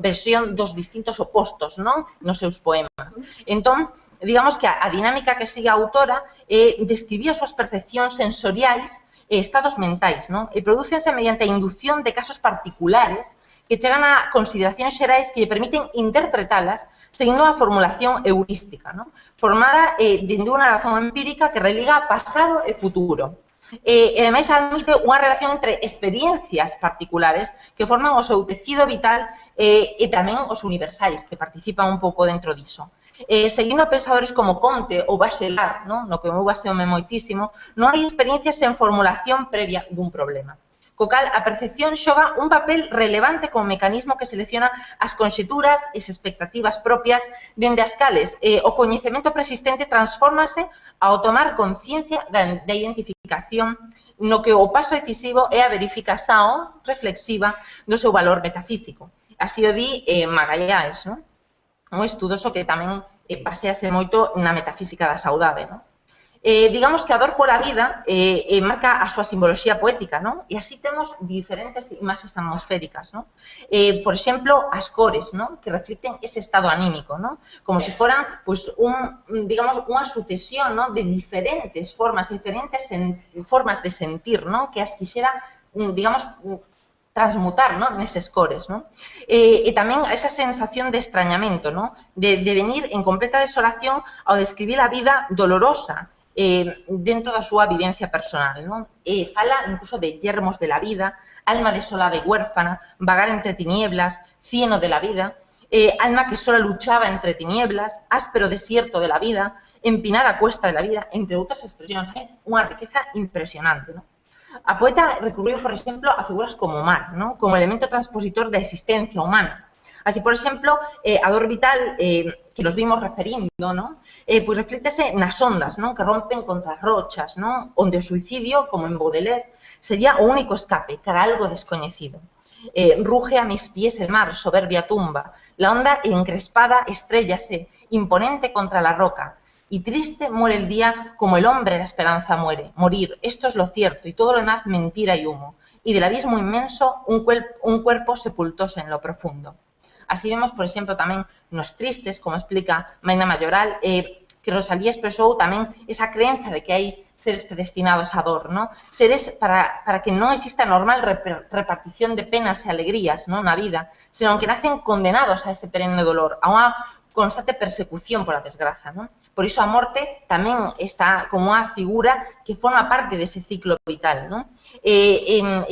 versión dos distintos opostos nos seus poemas. Entón, Entón, digamos que a dinámica que sigue a autora describía as súas percepcións sensoriais e estados mentais, non? E prodúcense mediante a inducción de casos particulares que chegan a consideracións xerais que lle permiten interpretalas seguindo a formulación heurística, non? Formada dende unha razón empírica que religa pasado e futuro. E, ademais, admite unha relación entre experiencias particulares que forman o seu tecido vital e tamén os universais, que participan un pouco dentro diso. Seguindo a pensadores como Comte ou Bachelard, no que eu baseome moitísimo, non hai experiencias sen formulación previa dun problema. Co cal, a percepción xoga un papel relevante como mecanismo que selecciona as conxeturas e as expectativas propias dende as cales o coñecemento preexistente transfórmase ao tomar conciencia da identificación no que o paso decisivo é a verificación reflexiva do seu valor metafísico. Así o di Magalhães, un estudoso que tamén basease moito na metafísica da saudade, digamos que a dor pola vida marca a súa simboloxía poética, non? E así temos diferentes imaxes atmosféricas, non? Por exemplo, as cores, non? Que reflicten ese estado anímico, non? Como se foran, pois, digamos, unha sucesión, non? De diferentes formas de sentir, non? Que as quixera, digamos, transmutar, non? Neses cores, non? E tamén esa sensación de extrañamento, non? De venir en completa desolación ao describir a vida dolorosa, dentro da súa vivencia personal, non? Fala incluso de yermos de la vida, alma desolada e huérfana, vagar entre tinieblas, cieno de la vida, alma que sola luchaba entre tinieblas, áspero desierto de la vida, empinada cuesta de la vida, entre outras expresións. Unha riqueza impresionante, non? A poeta recurriu, por exemplo, a figuras como o mar, non? Como elemento transpositor da existencia humana. Así, por exemplo, a dor vital, que nos vimos referindo, non? Pois reflítese nas ondas, non? Que rompen contra as rochas, non? Onde o suicidio, como en Baudelaire, sería o único escape cara a algo descoñecido. Ruge a mis pies el mar, soberbia tumba. La onda encrespada estrellase, imponente contra la roca. Y triste muere el día como el hombre la esperanza muere. Morir, esto es lo cierto, y todo lo demás mentira y humo. Y del abismo inmenso un cuerpo sepultóse en lo profundo. Así vemos, por exemplo, tamén nos tristes, como explica Maina Mayoral, que Rosalía expresou tamén esa creencia de que hai seres predestinados á dor, non? Seres para que non exista normal repartición de penas e alegrías na vida, senón que nacen condenados a ese perenne dolor, a unha constante persecución pola desgraza, non? Por iso a morte tamén está como unha figura que forma parte dese ciclo vital, non?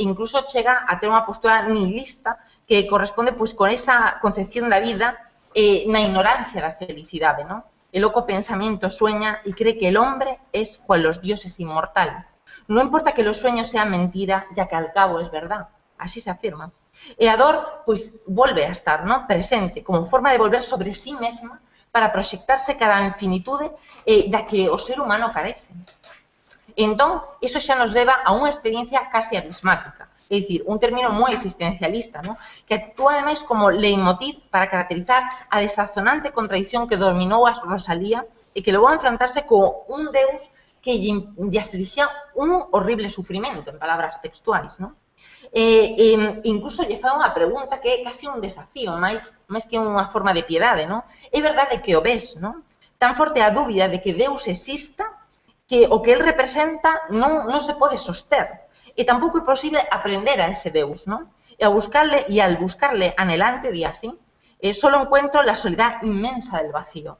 Incluso chega a ter unha postura nihilista que corresponde pois con esa concepción da vida na ignorancia da felicidade, non? El loco pensamiento sueña y cree que el hombre es cual los dioses inmortal. No importa que los sueños sean mentira, ya que al cabo es verdad. Así se afirma. E a dor, pois, volve a estar, non? Presente, como forma de volver sobre sí mesma para proxectarse cara á infinitude da que o ser humano carece. Entón, iso xa nos leva a unha experiencia casi abismática. É dicir, un término moi existencialista, ¿no? Que actúa ademais como leitmotiv para caracterizar a desazonante contradición que dominou a Rosalía e que levou a enfrentarse con un Deus que lle aflixía un horrible sufrimento, en palabras textuais, ¿no? Incluso lle fai unha pregunta que é casi un desafío, máis que unha forma de piedade, ¿no? É verdade que o ves, ¿no? Tan forte a dúbida de que Deus exista que o que el representa non se pode soster. E tampouco é posible aprender a ese Deus, non? E al buscarle anhelante, di así, solo encuentro la soledad inmensa del vacío.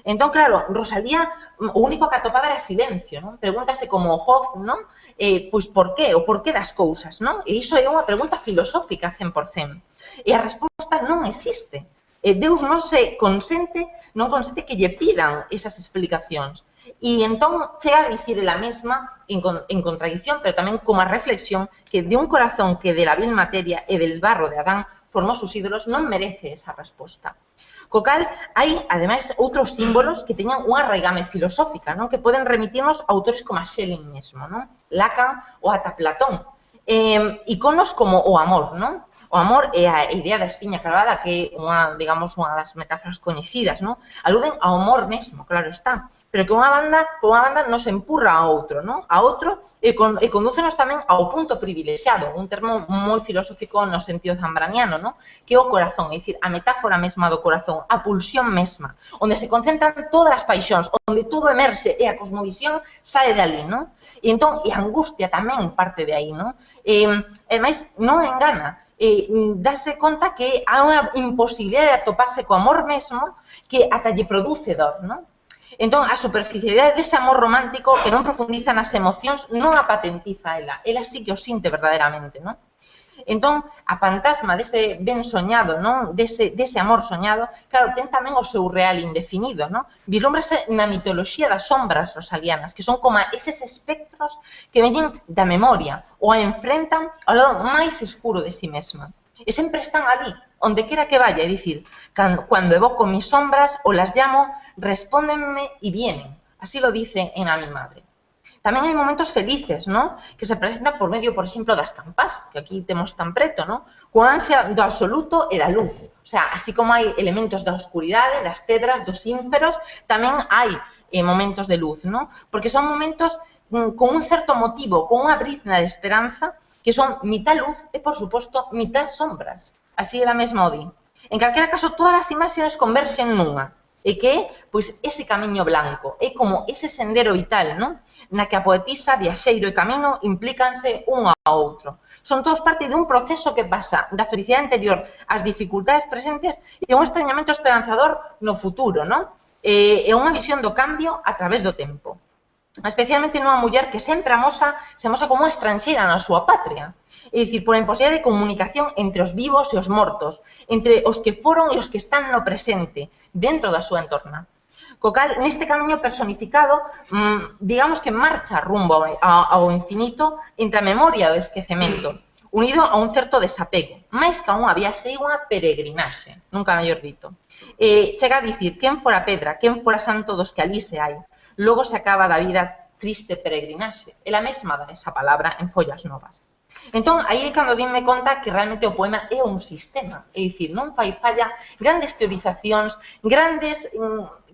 Entón, claro, Rosalía, o único que atopaba era silencio, non? Pregúntase como Job, non? Pois por qué, o por qué das cousas, non? E iso é unha pregunta filosófica 100%. E a resposta non existe. Deus non consente que lle pidan esas explicacións. E entón chega a dicir ela mesma en contradicción, pero tamén como a reflexión que de un corazón que de la vil materia e del barro de Adán formou sus ídolos non merece esa resposta. Co cal, hai, ademais, outros símbolos que teñan unha raigame filosófica, non? Que poden remitirnos a autores como a Schelling mesmo, non? Lacan ou ata Platón. Iconos como o amor, non? O amor é a idea da espiña cravada, que é unha, digamos, unha das metáforas coñecidas, non? Aluden ao amor mesmo, claro está, pero que unha banda nos empurra a outro, non? A outro e condúcenos tamén ao punto privilexiado, un termo moi filosófico no sentido zambraniano, non? Que é o corazón, é dicir, a metáfora mesma do corazón, a pulsión mesma, onde se concentran todas as paixóns, onde todo emerxe e a cosmovisión sae de ali, non? E entón, e a angustia tamén parte de aí, non? E máis, non engana, dase conta que há unha imposibilidade de atoparse co amor mesmo que ata lle produce dor, non? Entón, a superficialidade dese amor romántico que non profundiza nas emocións non a patentiza ela sí que o sinte verdadeiramente, non? Entón, a fantasma dese ben soñado, non? Dese amor soñado, claro, ten tamén o seu real indefinido, non? Vislúmbrase na mitoloxía das sombras rosalianas, que son como eses espectros que veñen da memoria ou a enfrentan ao lado máis escuro de si mesma. E sempre están ali, onde quera que vaya, é dicir, cando evoco mis sombras ou las llamo, respóndenme e vienen. Así lo dice en A mi madre. Tamén hai momentos felices, non? Que se presentan por medio, por exemplo, das campas, que aquí temos tan preto, non? Coa ansia do absoluto e da luz. O sea, así como hai elementos da oscuridade, das cedras, dos ínferos, tamén hai momentos de luz, non? Porque son momentos con un certo motivo, con unha brizna de esperanza, que son mitad luz e, por suposto, mitad sombras. Así ela mesma o di. En calquera caso, todas as imaxes converxen nunha. E que é, pois, ese camiño blanco, é como ese sendero vital, non? Na que a poetisa, viaxeiro e camino implícanse un ao outro. Son todos parte dun proceso que pasa da felicidade anterior ás dificultades presentes e un extrañamento esperanzador no futuro, non? É unha visión do cambio a través do tempo. Especialmente nunha muller que sempre se amosa como unha estranxeira na súa patria. É dicir, por a imposibilidade de comunicación entre os vivos e os mortos, entre os que foron e os que están no presente, dentro da súa entorna. Co cal, neste camiño personificado, digamos que marcha rumbo ao infinito entre a memoria e o esquecemento, unido a un certo desapego, máis que a unha viaxe e unha peregrinaxe, nunca mellor dito. Chega a dicir, quen fora pedra, quen fora santo dos que alí se hai, logo se acaba da vida triste peregrinaxe. Ela mesma dá esa palabra en Follas Novas. Entón, aí é cando dime conta que realmente o poema é un sistema, é dicir, non fai falla grandes teorizacións, grandes,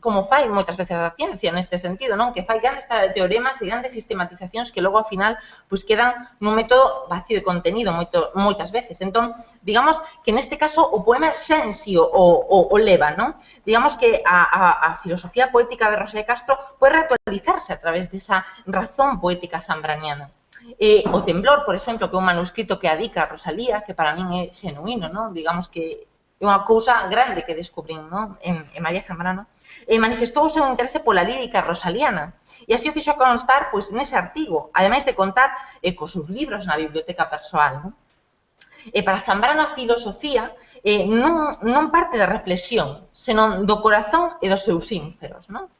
como fai moitas veces a ciencia neste sentido, non? Que fai grandes teoremas e grandes sistematizacións que logo ao final pois quedan nun método vacío de contenido moitas veces. Entón, digamos que neste caso o poema xa en si o leva, non? Digamos que a filosofía poética de Rosalía Castro pode reactualizarse a través desa razón poética zambraniana. O Temblor, por exemplo, que é un manuscrito que adica a Rosalía, que para min é xenuíno, non? Digamos que é unha cousa grande que descubrín, non? En María Zambrano, manifestou o seu interese pola lírica rosaliana e así o fixo constar pois, nese artigo, ademais de contar cos seus libros na biblioteca persoal, non? E para Zambrano a filosofía non parte da reflexión, senón do corazón e dos seus ínferos, non?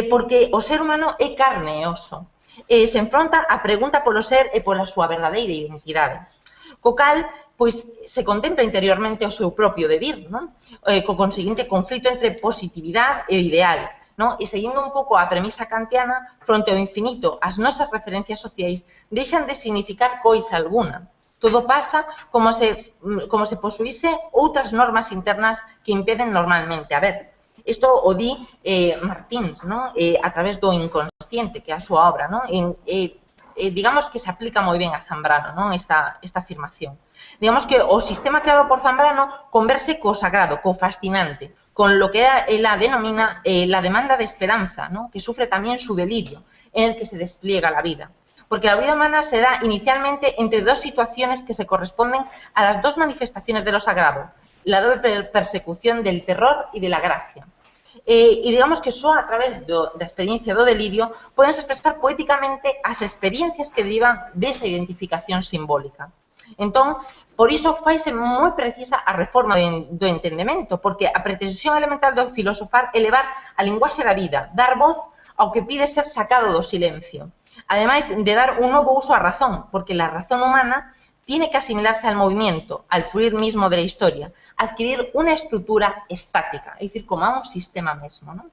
Porque o ser humano é carne e oso, se enfronta a pregunta polo ser e pola súa verdadeira identidade. Co cal, pois, se contempla interiormente o seu propio devir, non? Co conseguinte conflito entre positividade e o ideal, non? E seguindo un pouco a premisa kantiana, fronte ao infinito, as nosas referencias sociais deixan de significar coisa alguna. Todo pasa como se posuíse outras normas internas que impeden normalmente. A ver, isto o di Martins, non? A través do inconsciente, que é a súa obra, non? Digamos que se aplica moi ben a Zambrano, non? Esta afirmación. Digamos que o sistema creado por Zambrano converse co sagrado, co fascinante, con lo que ela denomina la demanda de esperanza, ¿no? Que sufre también su delirio, en el que se despliega la vida. Porque la vida humana se da inicialmente entre dos situaciones que se corresponden a las dos manifestaciones de lo sagrado, la doble persecución del terror y de la gracia. E digamos que só a través da experiencia do delirio podense expresar poéticamente as experiencias que derivan desa identificación simbólica. Entón, por iso faise moi precisa a reforma do entendemento, porque a pretensión elemental do filosofar é levar a linguaxe da vida, dar voz ao que pide ser sacado do silencio. Ademais de dar un novo uso á razón, porque a razón humana tiene que asimilarse al movimiento, al fluir mismo de la historia, adquirir una estrutura estática, é dicir, como a un sistema mesmo, non?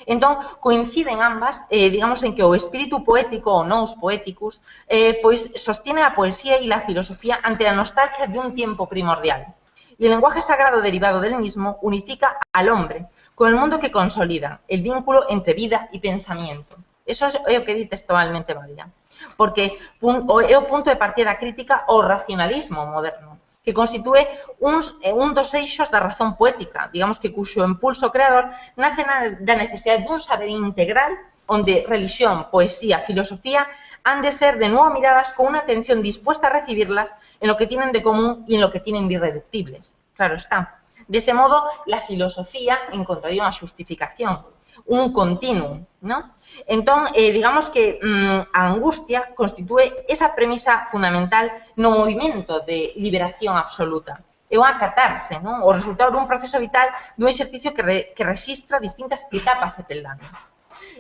Entón, coinciden ambas, digamos, en que o espírito poético, o nous poéticos, pois sostiene a poesía e a filosofía ante a nostalgia de un tiempo primordial. Y el lenguaje sagrado derivado del mismo unifica al hombre con el mundo que consolida el vínculo entre vida y pensamiento. Eso é o que di textualmente María, porque é o punto de partida crítica ao racionalismo moderno, que constitúe un dos eixos da razón poética, digamos que cuxo impulso creador nace da necesidade dun saber integral onde religión, poesía, filosofía han de ser de nuevo miradas con una atención dispuesta a recibirlas en lo que tienen de común y en lo que tienen de irreductibles. Claro está. De ese modo, la filosofía encontraría unha xustificación, un continuum, ¿no? Entón, digamos que a angustia constitúe esa premisa fundamental no movimento de liberación absoluta. É unha catarse, non? O resultado dun proceso vital dun exercicio que rexistra distintas etapas de peldaños.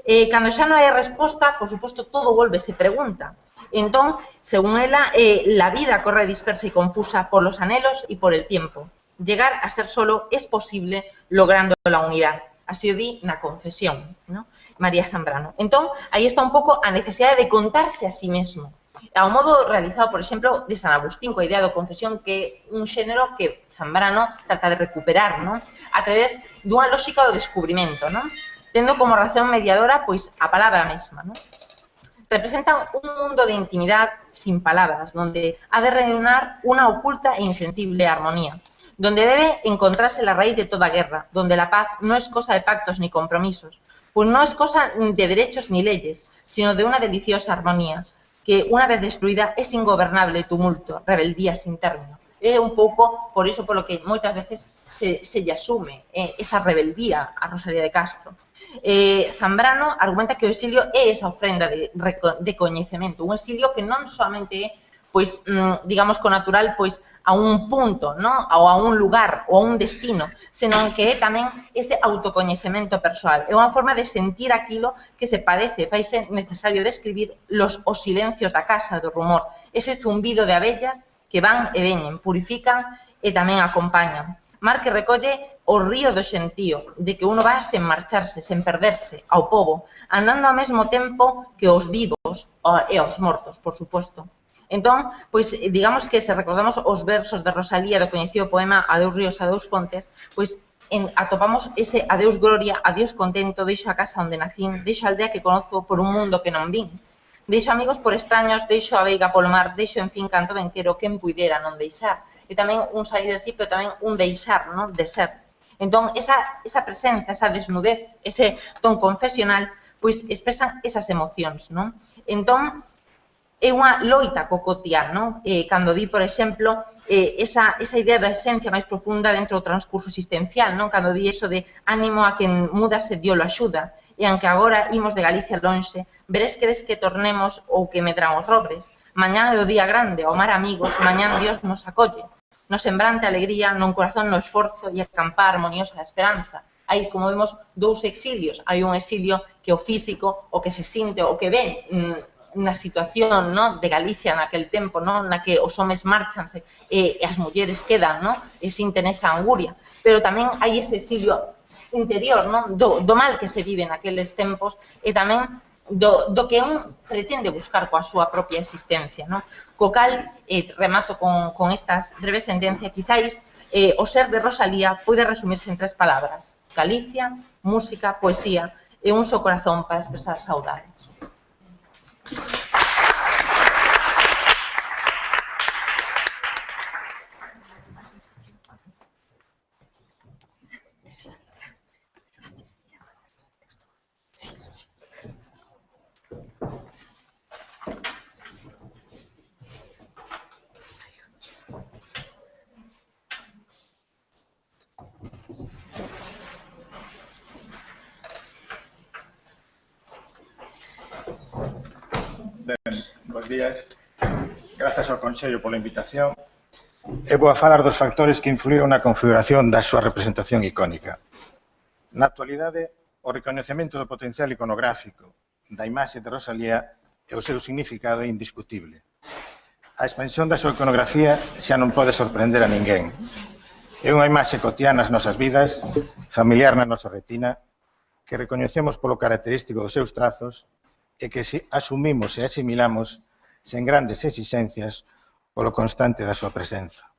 Cando xa non hai resposta, por suposto, todo volve se pregunta. Entón, según ela, la vida corre dispersa y confusa por los anhelos y por el tiempo. Llegar a ser solo es posible logrando la unidad. Así o di na confesión, ¿no? María Zambrano. Entón, aí está un pouco a necesidade de contarse a sí mesmo. Ao modo realizado, por exemplo, de San Agustín, coa idea da confesión, que é un xénero que Zambrano trata de recuperar, ¿no? A través dunha lógica do descubrimento, ¿no? Tendo como razón mediadora, pois, a palabra mesma, ¿no? Representan un mundo de intimidad sin palabras, donde ha de reunir una oculta e insensible armonía, donde debe encontrarse la raíz de toda guerra, donde la paz no es cosa de pactos ni compromisos, pues no es cosa de derechos ni leyes, sino de una deliciosa armonía, que una vez destruida es ingobernable tumulto, rebeldía sin término. É un pouco por iso polo que moitas veces se lle asume esa rebeldía a Rosalía de Castro. Zambrano argumenta que o exilio é esa ofrenda de coñecemento, un exilio que non solamente é, pois, digamos, co natural, pois, a un punto, ¿no? Ou a un lugar, ou a un destino, senón que é tamén ese autocoñecemento persoal. É unha forma de sentir aquilo que se padece, faise necesario describir os silencios da casa, do rumor, ese zumbido de abellas que van e veñen, purifican e tamén acompañan. Marque recolle o río do xentío, de que uno va sen marcharse, sen perderse, ao pobo, andando ao mesmo tempo que os vivos e os mortos, por suposto. Entón, pois, digamos que se recordamos os versos de Rosalía do coñecido poema Adeus ríos, adeus fontes, pois atopamos ese adeus gloria, adeus contento, deixo a casa onde nacín, deixo a aldea que conozo por un mundo que non vin. Deixo amigos por extraños, deixo a veiga polo mar, deixo, en fin, canto ben quero, quen puidera non deixar. E tamén un sair de si, pero tamén un deixar, non? De ser. Entón, esa presenza, esa desnudez, ese ton confesional, pois expresan esas emocións, non? Entón, é unha loita co cotiá, non? Cando di, por exemplo, esa idea da esencia máis profunda dentro do transcurso existencial, non? Cando di eso de ánimo a quen múdase Dios lo axuda, e aunque agora imos de Galicia lonxe, veres queres que tornemos ou que medran os robres. Mañán é o día grande, ao mar amigos, mañán Dios nos acolle. Nos sembrante alegría, non corazón no esforzo e a campa armoniosa da esperanza. Hai, como vemos, dous exilios. Hai un exilio que o físico, o que se sinte, o que ve na situación, ¿no? De Galicia naquel tempo, ¿no? Na que os homes marchanse e as mulleres quedan, ¿no? E sinten esa anguria. Pero tamén hai ese exilio interior, ¿no? Do mal que se vive naqueles tempos e tamén do que un pretende buscar coa súa propia existencia, ¿no? Co cal, remato con estas breves sentencias, quizáis o ser de Rosalía pode resumirse en 3 palabras: Galicia, música, poesía e un só corazón para expresar saudades. Bos días. Grazas ao Consello pola invitación. E vou a falar dos factores que influíron na configuración da súa representación icónica. Na actualidade, o recoñecemento do potencial iconográfico da imaxe de Rosalía e o seu significado é indiscutible. A expansión da súa iconografía xa non pode sorprender a ninguén. É unha imaxe cotidiana nas nosas vidas, familiar na nosa retina, que recoñecemos polo característico dos seus trazos e que se asumimos e asimilamos sen grandes exixencias polo constante da súa presenza.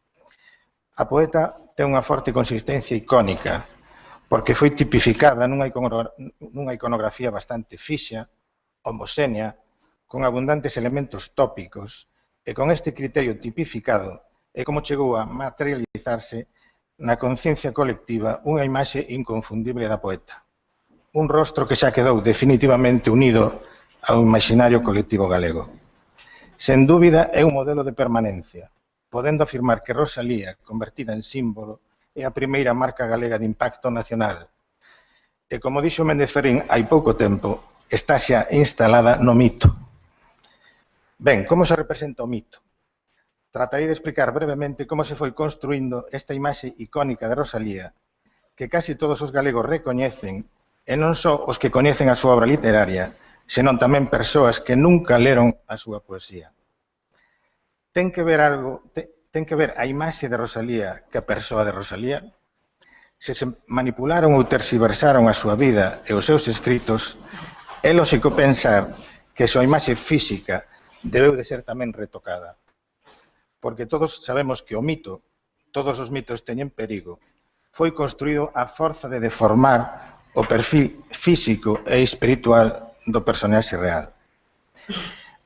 A poeta ten unha forte consistencia icónica, porque foi tipificada nunha iconografía bastante fixa, homoxénea, con abundantes elementos tópicos, e con este criterio tipificado é como chegou a materializarse na conciencia colectiva unha imaxe inconfundible da poeta. Un rostro que xa quedou definitivamente unido ao imaginario colectivo galego. Sen dúbida é un modelo de permanencia, podendo afirmar que Rosalía, convertida en símbolo, é a primeira marca galega de impacto nacional. E como dixo Méndez Ferrín hai pouco tempo, está xa instalada no mito. Ben, como se representa o mito? Tratarei de explicar brevemente como se foi construindo esta imaxe icónica de Rosalía, que casi todos os galegos recoñecen, e non só os que coñecen a súa obra literaria, senón tamén persoas que nunca leron a súa poesía. Ten que ver a imaxe de Rosalía que a persoa de Rosalía? Se manipularon ou terxiversaron a súa vida e os seus escritos, é lóxico pensar que a súa imaxe física debeu de ser tamén retocada. Porque todos sabemos que o mito, todos os mitos teñen perigo, foi construído a forza de deformar o perfil físico e espiritual do personaxe real.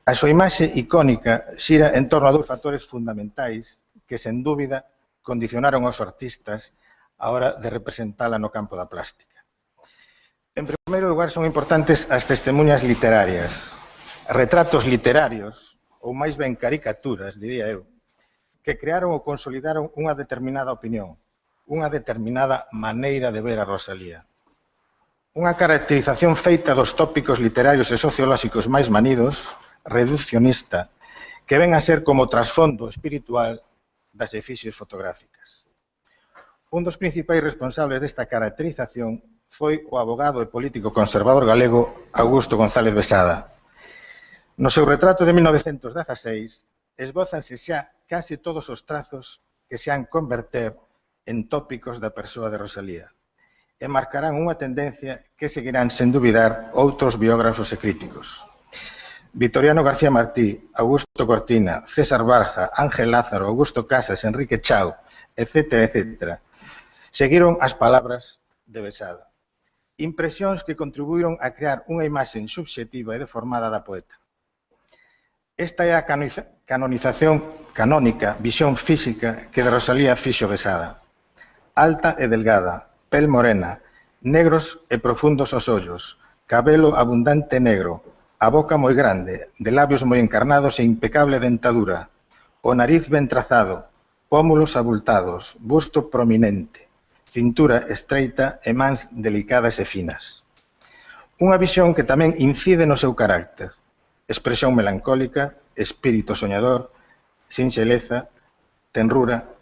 A súa imaxe icónica xira en torno a dous factores fundamentais que, sen dúbida, condicionaron aos artistas a hora de representala no campo da plástica. En primeiro lugar, son importantes as testemunhas literarias, retratos literarios, ou máis ben caricaturas, diría eu, que crearon ou consolidaron unha determinada opinión, unha determinada maneira de ver a Rosalía. Unha caracterización feita dos tópicos literarios e sociolóxicos máis manidos, reduccionista, que ven a ser como trasfondo espiritual das efixies fotográficas. Un dos principais responsables desta caracterización foi o abogado e político conservador galego Augusto González Besada. No seu retrato de 1916 esbózanse xa case todos os trazos que se han converter en tópicos da persoa de Rosalía e marcarán unha tendencia que seguirán sen dubidar outros biógrafos e críticos. Victoriano García Martí, Augusto Cortina, César Barja, Ángel Lázaro, Augusto Casas, Enrique Chao, etc., seguiron as palabras de Besada. Impresións que contribuíron a crear unha imaxe subxectiva e deformada da poeta. Esta é a canonización canónica, visión física que de Rosalía fixo Besada. Alta e delgada, pel morena, negros e profundos os ollos, cabelo abundante negro, a boca moi grande, de labios moi encarnados e impecable dentadura, o nariz ben trazado, pómulos abultados, busto prominente, cintura estreita e mans delicadas e finas. Unha visión que tamén incide no seu carácter. Expresión melancólica, espírito soñador, sinxeleza, tenrura.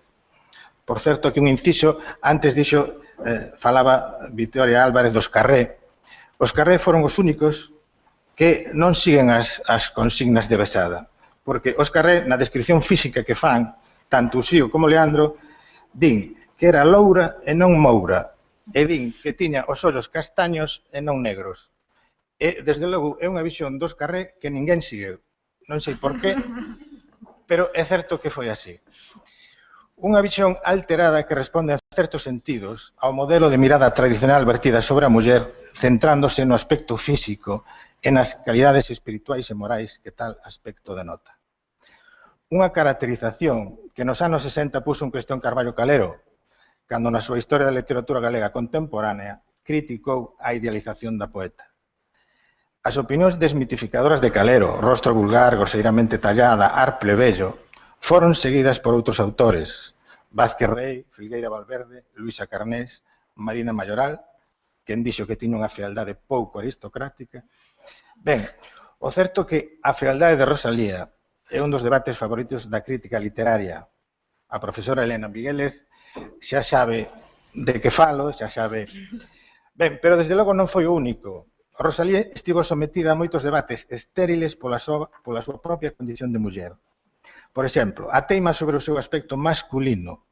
Por certo, que un inciso, antes dixo, falaba Victoria Álvarez dos Carré. Os Carré foron os únicos que non siguen as consignas de Besada, porque os Carré, na descripción física que fan, tanto Uxío como Leandro, din que era loura e non moura, e din que tiña os ollos castaños e non negros. E, desde logo, é unha visión dos Carré que ninguén seguiu. Non sei por qué, pero é certo que foi así. Unha visión alterada que responde en certos sentidos ao modelo de mirada tradicional vertida sobre a muller, centrándose no aspecto físico e nas calidades espirituais e morais que tal aspecto denota. Unha caracterización que nos anos 60 puso en cuestión Carballo Calero, cando na súa historia da literatura galega contemporánea criticou a idealización da poeta. As opinións desmitificadoras de Calero, rostro vulgar, groseiramente tallada, ar plebeyo, foron seguidas por outros autores, Vázquez Rey, Filgueira Valverde, Luisa Carnés, Marina Mayoral, quen dixo que tiña unha fealdade pouco aristocrática. Ben, o certo que a fealdade de Rosalía é un dos debates favoritos da crítica literaria. A profesora Elena Miguélez xa sabe de que falo, xa sabe. Ben, pero desde logo non foi o único. Rosalía estivo sometida a moitos debates estériles pola súa propia condición de muller. Por exemplo, a teima sobre o seu aspecto masculino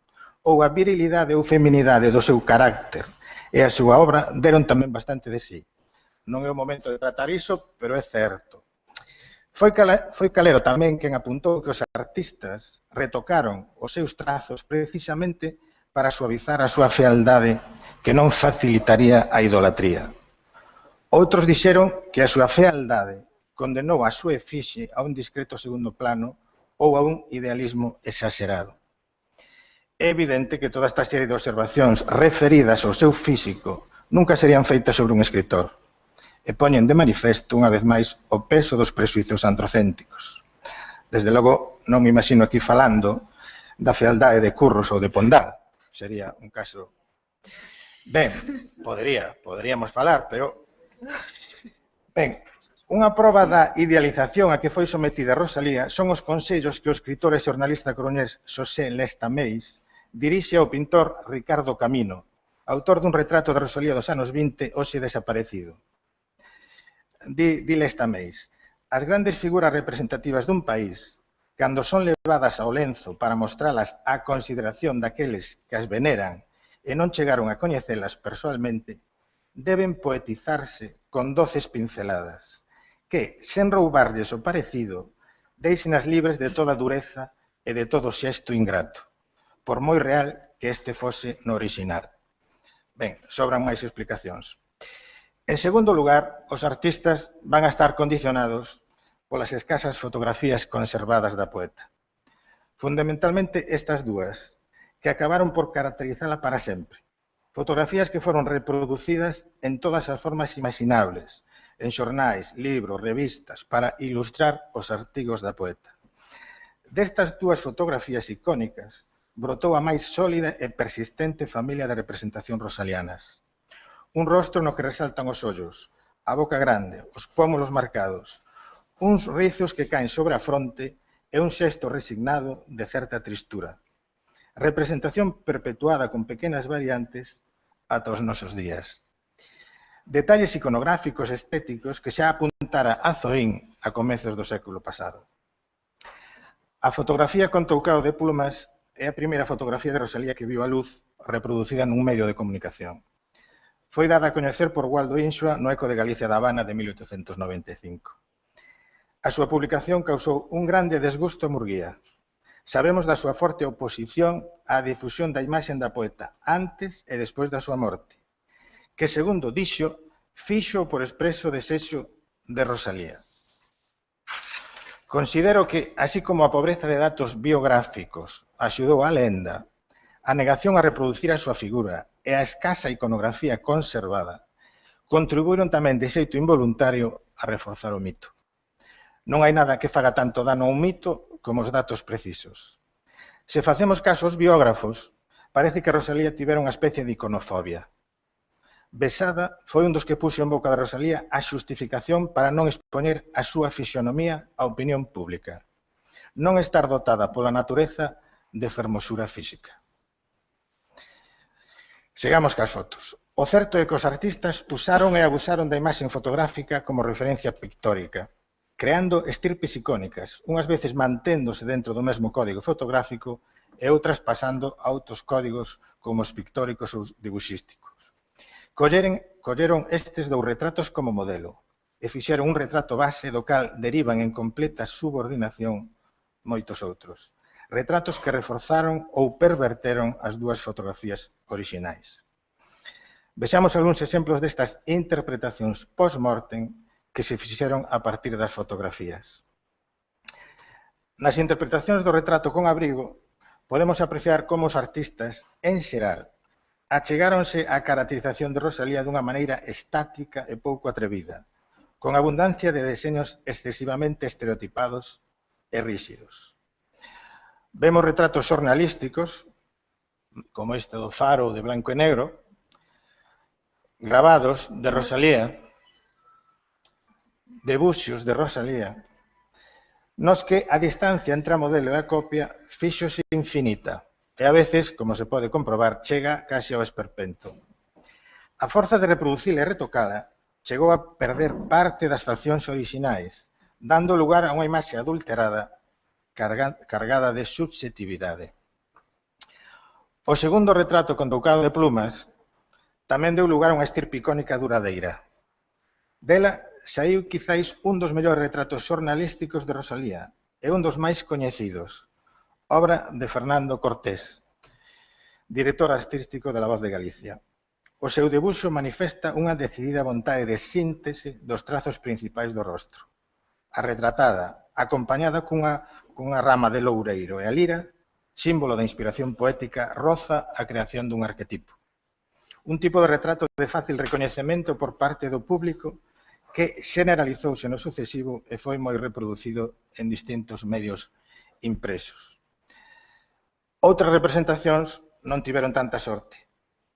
ou a virilidade ou feminidade do seu carácter e a súa obra deron tamén bastante de sí. Non é o momento de tratar iso, pero é certo. Foi Calero tamén quen apuntou que os artistas retocaron os seus trazos precisamente para suavizar a súa fealdade que non facilitaría a idolatría. Outros dixeron que a súa fealdade condenou a súa efixe a un discreto segundo plano ou a un idealismo exagerado. É evidente que toda esta serie de observacións referidas ao seu físico nunca serían feitas sobre un escritor e poñen de manifesto unha vez máis o peso dos presuizos androcéntricos. Desde logo, non me imagino aquí falando da fealdade de Curros ou de Pondal. Sería un caso... Ben, poderíamos falar, pero... Ben, unha proba da idealización a que foi sometida Rosalía son os consellos que o escritor e xornalista coruñés Xosé Lestameis dirixe ao pintor Ricardo Camino, autor dun retrato de Rosalía dos anos 20, hoxe desaparecido. Di Lestameis, as grandes figuras representativas dun país, cando son levadas ao lenzo para mostralas á consideración daqueles que as veneran e non chegaron a coñecelas persoalmente, deben poetizarse con doces pinceladas, que, sen roubarlles o parecido, deixenas libres de toda dureza e de todo xesto ingrato, por moi real que este fose no orixinal. Ben, sobran máis explicacións. En segundo lugar, os artistas van a estar condicionados polas escasas fotografías conservadas da poeta. Fundamentalmente estas dúas, que acabaron por caracterizala para sempre. Fotografías que foron reproducidas en todas as formas imaginables, en xornais, libros, revistas, para ilustrar os artigos da poeta. Destas dúas fotografías icónicas, brotou a máis sólida e persistente familia de representación rosalianas. Un rostro no que resaltan os ollos, a boca grande, os pómulos marcados, uns rizos que caen sobre a fronte e un xesto resignado de certa tristura. Representación perpetuada con pequenas variantes ata os nosos días. Detalles iconográficos estéticos que xa apuntara Azorín a comezos do século pasado. A fotografía con toucao de plumas é a primeira fotografía de Rosalía que viu a luz reproducida nun medio de comunicación. Foi dada a coñecer por Waldo Insua no Eco de Galicia da Habana de 1895. A súa publicación causou un grande desgusto a Murguía. Sabemos da súa forte oposición á difusión da imaxen da poeta antes e despois da súa morte, que, segundo dixo, fixo por expreso desexo de Rosalía. Considero que, así como a pobreza de datos biográficos axudou a lenda, a negación a reproducir a súa figura e a escasa iconografía conservada contribuíron tamén de xeito involuntario a reforzar o mito. Non hai nada que faga tanto dano a un mito como os datos precisos. Se facemos caso aos biógrafos, parece que Rosalía tivera unha especie de iconofobia. Besada foi un dos que puxo en boca de Rosalía a xustificación para non expoñer a súa fisionomía á opinión pública. Non estar dotada pola natureza de fermosura física. Sigamos cas fotos. O certo é que os artistas usaron e abusaron da imaxen fotográfica como referencia pictórica, creando estirpes icónicas, unhas veces manténdose dentro do mesmo código fotográfico e outras pasando a outros códigos como os pictóricos ou dibuxísticos. Colleron estes dous retratos como modelo e fixeron un retrato base do cal derivan en completa subordinación moitos outros. Retratos que reforzaron ou perverteron as dúas fotografías orixinais. Vexamos algúns exemplos destas interpretacións post-mortem que se fixeron a partir das fotografías. Nas interpretacións do retrato con abrigo, podemos apreciar como os artistas, en xeral, achegáronse á caracterización de Rosalía dunha maneira estática e pouco atrevida, con abundancia de deseños excesivamente estereotipados e ríxidos. Vemos retratos xornalísticos, como este do Faro de blanco e negro, grabados de Rosalía, debuxos de Rosalía, nos que a distancia entre a modelo e a copia fíxose infinita, e a veces, como se pode comprobar, chega case ao esperpento. A forza de reproducila e retocala chegou a perder parte das faccións orixinais, dando lugar a unha imaxe adulterada cargada de subxetividade. O segundo retrato con toucado de plumas tamén deu lugar a unha estirpe icónica duradeira. Dela saiu quizáis un dos mellores retratos xornalísticos de Rosalía e un dos máis coñecidos, obra de Fernando Cortés, director artístico de La Voz de Galicia. O seu debuxo manifesta unha decidida vontade de síntese dos trazos principais do rostro. A retratada, acompañada cunha rama de loureiro e a lira, símbolo da inspiración poética, roza a creación dun arquetipo. Un tipo de retrato de fácil recoñecemento por parte do público que generalizouse no sucesivo e foi moi reproducido en distintos medios impresos. Outras representacións non tiveron tanta sorte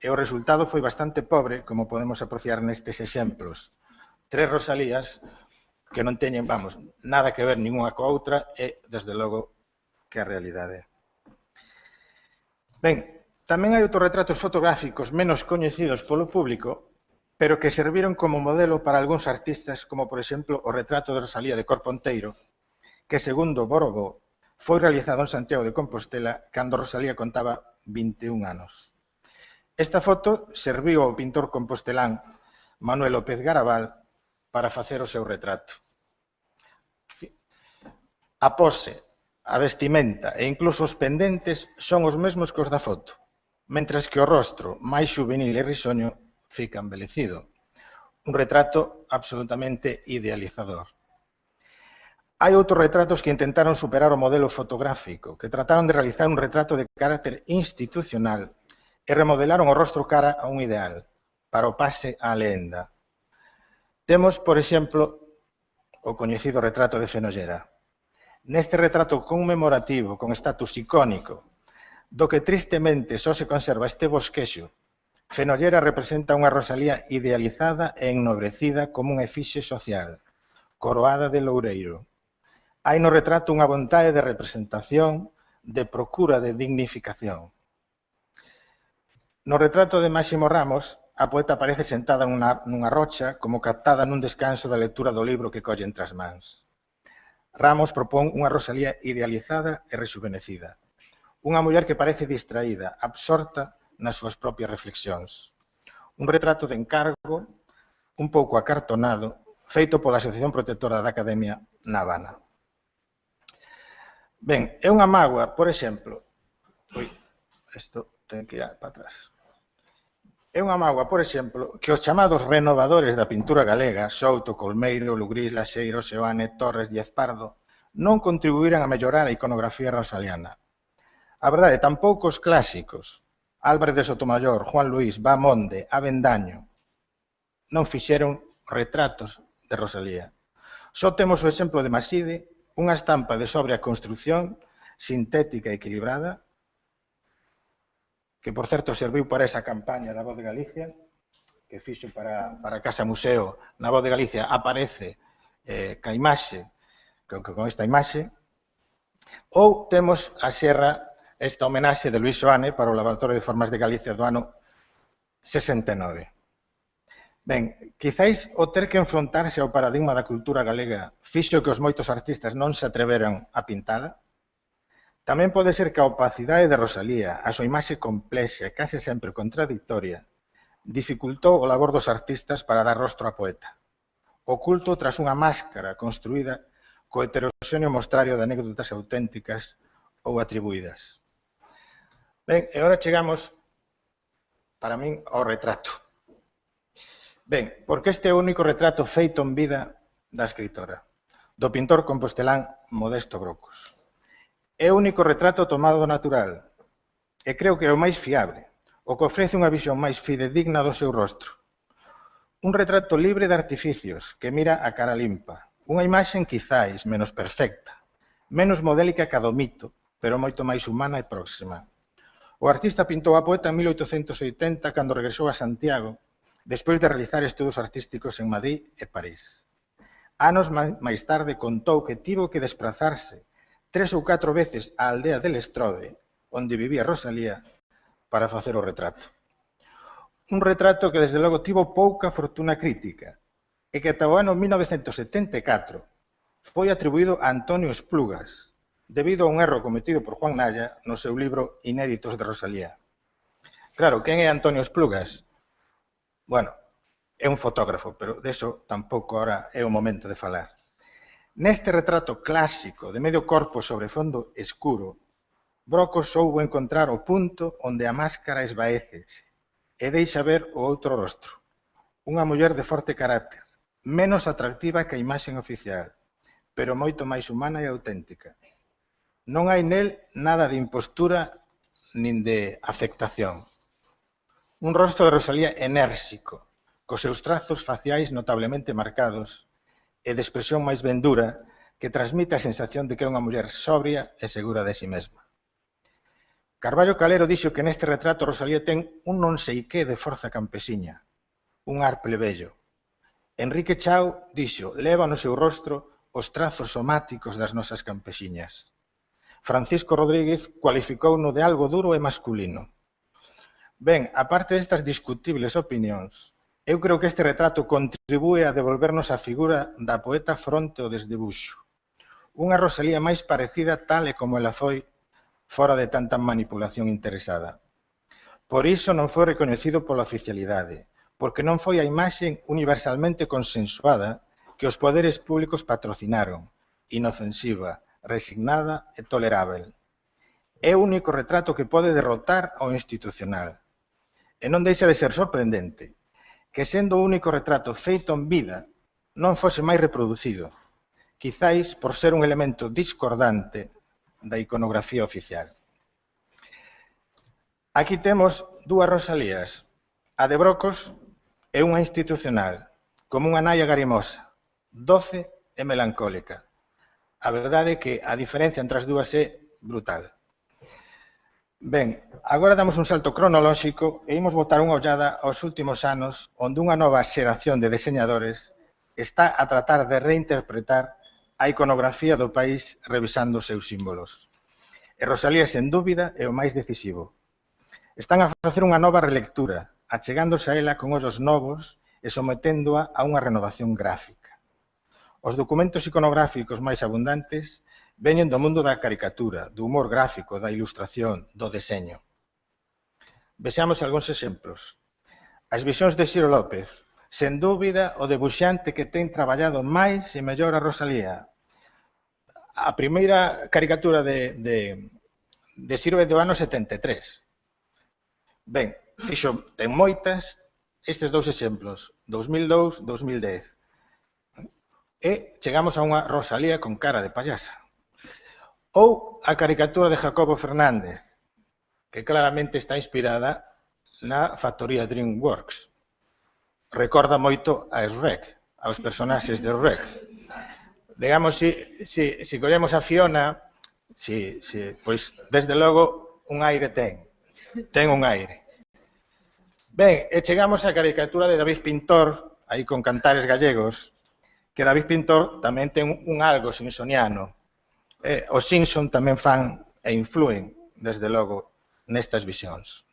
e o resultado foi bastante pobre, como podemos apreciar nestes exemplos. 3 Rosalías que non teñen, nada que ver ninguna coa outra e, desde logo, que a realidade. Ben, tamén hai outros retratos fotográficos menos coñecidos polo público, pero que serviron como modelo para algúns artistas, como, por exemplo, o retrato de Rosalía de Corpo Enteiro, que, segundo Borobó, foi realizado en Santiago de Compostela cando Rosalía contaba 21 anos. Esta foto serviu ao pintor compostelán Manuel López Garabal para facer o seu retrato. A pose, a vestimenta e incluso os pendentes son os mesmos que os da foto, mentres que o rostro, máis xuvenil e risoño, fica embelecido. Un retrato absolutamente idealizador. Hai outros retratos que intentaron superar o modelo fotográfico, que trataron de realizar un retrato de carácter institucional e remodelaron o rostro cara a un ideal, para o pase á lenda. Temos, por exemplo, o coñecido retrato de Fenollera. Neste retrato conmemorativo, con estatus icónico, do que tristemente só se conserva este bosquexo, Fenollera representa unha Rosalía idealizada e ennobrecida como unha efixe social, coroada de loureiro. Hai no retrato unha vontade de representación, de procura de dignificación. No retrato de Máximo Ramos, a poeta aparece sentada nunha rocha como captada nun descanso da lectura do libro que colle entre as mans. Ramos propón unha Rosalía idealizada e rexuvenecida. Unha muller que parece distraída, absorta nas súas propias reflexións. Un retrato de encargo, un pouco acartonado, feito pola Asociación Protectora da Academia na Habana. Ben, é unha mágoa, por exemplo, isto ten que ir para atrás. É unha mágoa, por exemplo, que os chamados renovadores da pintura galega, Souto, Colmeiro, Lugrís, Laxeiro, Seoane, Torres, Diez Pardo, non contribuíran a mellorar a iconografía rosaliana. A verdade, tampouco os clásicos, Álvarez de Sotomayor, Juan Luís, Bamonde, Avendaño, non fixeron retratos de Rosalía. Só temos o exemplo de Maside, unha estampa de sobria construcción, sintética e equilibrada, que, por certo, serviu para esa campaña da Voz de Galicia, que fixo para a Casa Museo. Na Voz de Galicia aparece ca imaxe, con esta imaxe, ou temos a xerra, esta homenaxe de Luís Soane para o Laboratorio de Formas de Galicia do ano 69. Ben, quizáis o ter que enfrontarse ao paradigma da cultura galega fixo que os moitos artistas non se atreveran a pintala. Tamén pode ser que a opacidade de Rosalía, a súa imaxe complexa e case sempre contradictoria, dificultou o labor dos artistas para dar rostro á poeta, oculto tras unha máscara construída co heteroxéneo mostrario de anécdotas auténticas ou atribuídas. Ben, e agora chegamos, para min, ao retrato. Ben, porque este é o único retrato feito en vida da escritora, do pintor compostelán Modesto Brocos. É o único retrato tomado do natural, e creo que é o máis fiable, o que ofrece unha visión máis fidedigna do seu rostro. Un retrato libre de artificios, que mira a cara limpa. Unha imaxen quizáis menos perfecta, menos modélica que a do mito, pero moito máis humana e próxima. O artista pintou a poeta en 1880 cando regresou a Santiago, despois de realizar estudos artísticos en Madrid e París. Anos máis tarde contou que tivo que desprazarse 3 ou 4 veces á aldea de Lestrode, onde vivía Rosalía, para facer o retrato. Un retrato que, desde logo, tivo pouca fortuna crítica e que ata o ano 1974 foi atribuído a Antonio Esplugas, debido a un erro cometido por Juan Naya no seu libro Inéditos de Rosalía. Claro, quen é Antonio Esplugas? Bueno, é un fotógrafo, pero deso tampouco ahora é o momento de falar. Neste retrato clásico de medio corpo sobre fondo escuro, Brocos soubo encontrar o punto onde a máscara esvaece e deixa ver o outro rostro. Unha muller de forte carácter, menos atractiva que a imaxe oficial, pero moito máis humana e auténtica. Non hai nel nada de impostura nin de afectación. Un rostro de Rosalía enérxico, cos seus trazos faciais notablemente marcados e de expresión máis ben dura que transmite a sensación de que é unha muller sobria e segura de si mesma. Carballo Calero dixo que neste retrato Rosalía ten un non sei que de forza campesiña, un ar plebeyo. Enrique Chao dixo, leva no seu rostro os trazos somáticos das nosas campexiñas. Francisco Rodríguez cualificouno de algo duro e masculino. Ben, aparte destas discutibles opinións, eu creo que este retrato contribúe a devolvernos a figura da poeta fronte ao desdebuxo. Unha Rosalía máis parecida tal e como ela foi, fora de tanta manipulación interesada. Por iso non foi recoñecido pola oficialidade, porque non foi a imaxe universalmente consensuada que os poderes públicos patrocinaron, inofensiva, resignada e tolerável. É o único retrato que pode derrotar ao institucional. E non deixa de ser sorprendente que, sendo o único retrato feito en vida, non fose máis reproducido, quizáis por ser un elemento discordante da iconografía oficial. Aquí temos dúas Rosalías. A de Brocos é unha institucional, como unha naia garimosa, doce e melancólica. A verdade é que a diferencia entre as dúas é brutal. Ben, agora damos un salto cronolóxico e imos botar unha ollada aos últimos anos onde unha nova xeración de deseñadores está a tratar de reinterpretar a iconografía do país revisando os seus símbolos. E Rosalía, sen dúbida, é o máis decisivo. Están a facer unha nova relectura, achegándose a ela con ollos novos e someténdoa a unha renovación gráfica. Os documentos iconográficos máis abundantes veñen do mundo da caricatura, do humor gráfico, da ilustración, do deseño. Vexamos algúns exemplos. As visións de Xiro López, sen dúbida, o debuxante que ten traballado máis e mellor a Rosalía. A primeira caricatura de Xiro é do ano 73. Ben, ten moitas, estes dous exemplos, 2002, 2010. E chegamos a unha Rosalía con cara de payasa. Ou a caricatura de Jacobo Fernández, que claramente está inspirada na factoría DreamWorks. Recorda moito a Shrek, aos personaxes de Shrek. Digamos, se collemos a Fiona, pois, desde logo, un aire ten un aire. Ben, e chegamos á caricatura de David Pintor, aí con Cantares Gallegos, que David Pintor tamén ten un algo simpsoniano. Os Simpson tamén fan e influen, desde logo, nestas visións.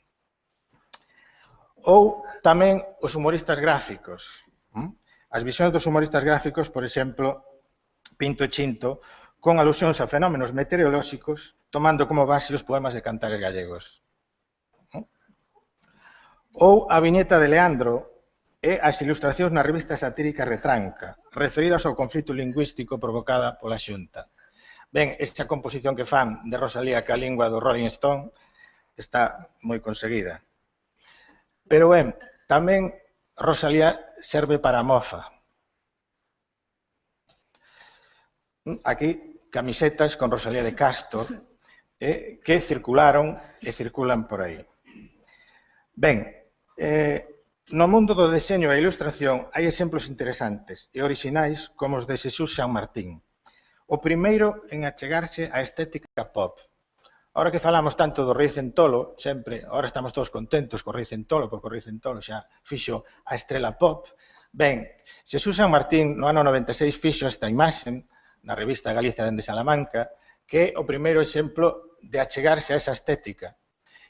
Ou tamén os humoristas gráficos. As visións dos humoristas gráficos, por exemplo, Pinto e Chinto, con alusións a fenómenos meteorolóxicos, tomando como base os poemas de Cantares Gallegos. Ou a viñeta de Leandro e as ilustracións na revista satírica Retranca, referidas ao conflito lingüístico provocada pola Xunta. Ben, esta composición que fan de Rosalía ca lingua do Rolling Stone está moi conseguida. Pero ben, tamén Rosalía serve para a mofa. Aquí, camisetas con Rosalía de Castro que circularon e circulan por aí. Ben, no mundo do deseño e a ilustración hai exemplos interesantes e orixinais como os de Xesús San Martín. O primeiro en achegarse á estética pop. Ahora que falamos tanto do Rei Centolo, sempre, ahora estamos todos contentos co Rei Centolo, porque o Rei Centolo xa fixo a estrela pop. Ben, Xesús San Martín no ano 96 fixo esta imaxe na revista Galicia dende Salamanca, que é o primeiro exemplo de achegarse a esa estética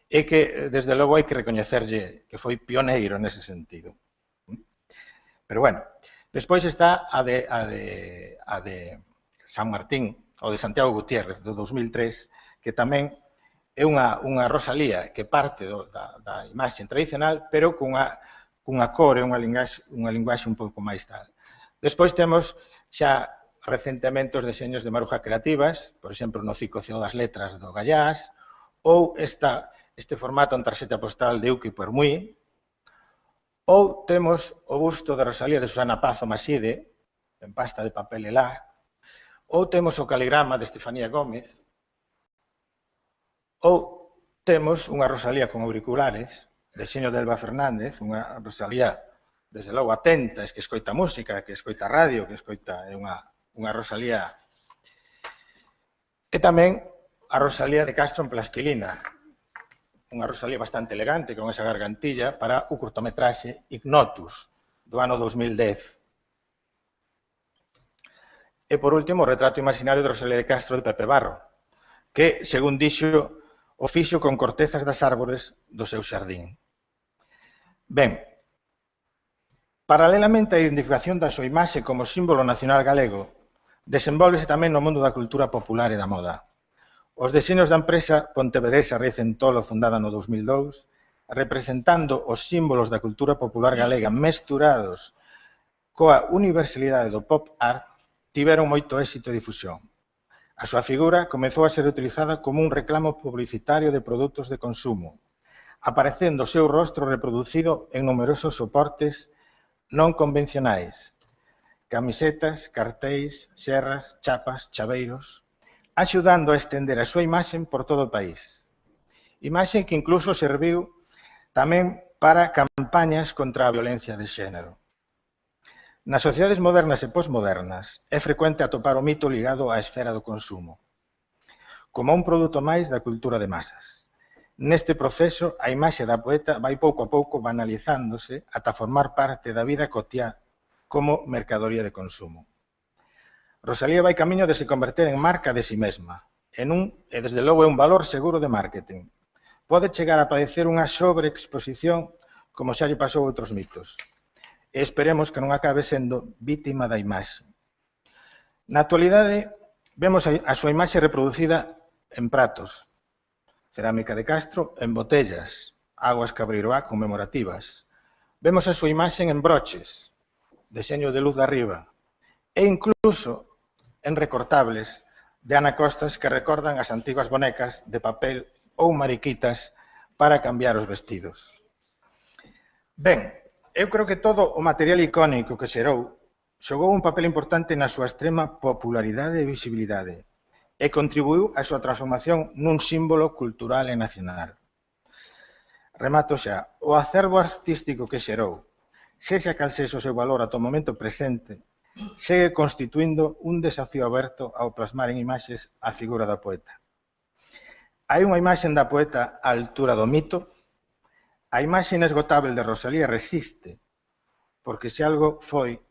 e que, desde logo, hai que recoñecerlle que foi pioneiro nese sentido. Pero, bueno, despois está a de San Martín, o de Santiago Gutiérrez, do 2003, que tamén é unha Rosalía que parte da imaxe tradicional, pero cunha cor e unha linguaxe un pouco máis tal. Despois temos xa recentemente os deseños de Maruja Creativas, por exemplo, no Ciclo das Letras do Gallás, ou este formato en tarxeta postal de Uki Permuí, ou temos o busto de Rosalía de Susana Pazo Maside, en pasta de papel elá, ou temos o caligrama de Estefanía Gómez, ou temos unha Rosalía con auriculares, deseño de Elba Fernández, unha Rosalía, desde logo, atenta, que escoita música, que escoita radio, que escoita unha Rosalía. E tamén a Rosalía de Castro en plastilina, unha Rosalía bastante elegante, con esa gargantilla, para o curtometraxe Ignotus, do ano 2010. E, por último, o retrato imaginario de Rosalía de Castro de Pepe Barro, que, según dixo, o fixo con cortezas das árbores do seu xardín. Ben, paralelamente á identificación da súa imaxe como símbolo nacional galego, desenvólvese tamén no mundo da cultura popular e da moda. Os deseños da empresa pontevedresa Riecentolo, fundada no 2002, representando os símbolos da cultura popular galega mesturados coa universalidade do pop art, tiveron moito éxito e difusión. A súa figura comezou a ser utilizada como un reclamo publicitario de produtos de consumo, aparecendo o seu rostro reproducido en numerosos soportes non convencionais, camisetas, cartéis, xerras, chapas, chaveiros, axudando a estender a súa imaxe por todo o país. Imaxe que incluso serviu tamén para campañas contra a violencia de xénero. Nas sociedades modernas e posmodernas é frecuente atopar o mito ligado á esfera do consumo, como un produto máis da cultura de masas. Neste proceso, a imaxe da poeta vai pouco a pouco banalizándose ata formar parte da vida cotiá como mercadoría de consumo. Rosalía vai camiño de se converter en marca de si mesma, e desde logo é un valor seguro de marketing. Pode chegar a padecer unha sobreexposición como xa lle pasou a outros mitos. E esperemos que non acabe sendo vítima da imaxe. Na actualidade, vemos a súa imaxe reproducida en pratos, cerámica de Castro en botellas, aguas Cabreiroá conmemorativas. Vemos a súa imaxe en broches, deseño de luz de arriba, e incluso en recortables de Ana Costas que recordan as antiguas bonecas de papel ou mariquitas para cambiar os vestidos. Ben, eu creo que todo o material icónico que xerou xogou un papel importante na súa extrema popularidade e visibilidade e contribuiu á súa transformación nun símbolo cultural e nacional. Remato xa, o acervo artístico que xerou, sexa cal sexa o seu valor ata o momento presente, segue constituindo un desafío aberto ao plasmar en imaxes a figura da poeta. Hai unha imaxe da poeta á altura do mito. A imaxe inesgotável de Rosalía resiste, porque se algo foi,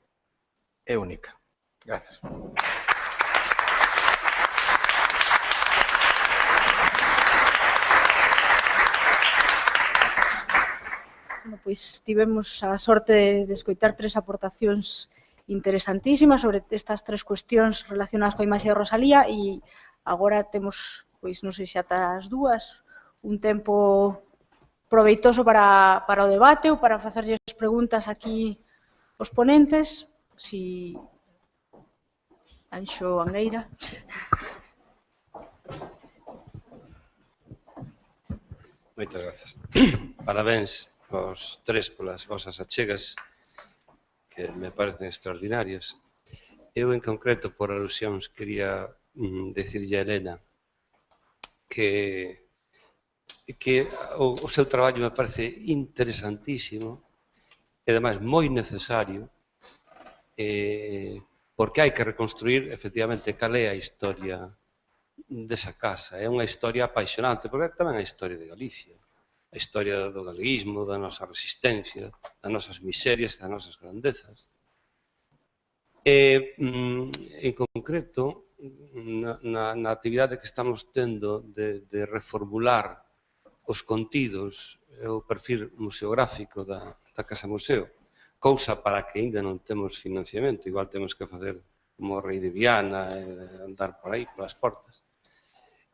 é única. Grazas. Bueno, pois tivemos a sorte de escoitar tres aportacións interesantísimas sobre estas tres cuestións relacionadas coa imaxe de Rosalía e agora temos, pois non sei se ata as dúas, un tempo proveitoso para o debate ou para facerlles preguntas aquí aos ponentes. Si Anxo Angueira. Moitas grazas. Parabéns aos tres polas vosas achegas que me parecen extraordinarias. Eu, en concreto, por alusións, quería decirlle a Elena que o seu traballo me parece interesantísimo e, ademais, moi necesario porque hai que reconstruir, efectivamente, cal é a historia desa casa. É unha historia apaixonante, porque tamén é a historia de Galicia, a historia do galeguismo, da nosa resistencia, das nosas miserias, das nosas grandezas. E, en concreto, na actividade que estamos tendo de reformular os contidos e o perfil museográfico da Casa Museo, cousa para que ainda non temos financiamento, igual temos que facer como o rei de Viana, andar por aí, polas portas.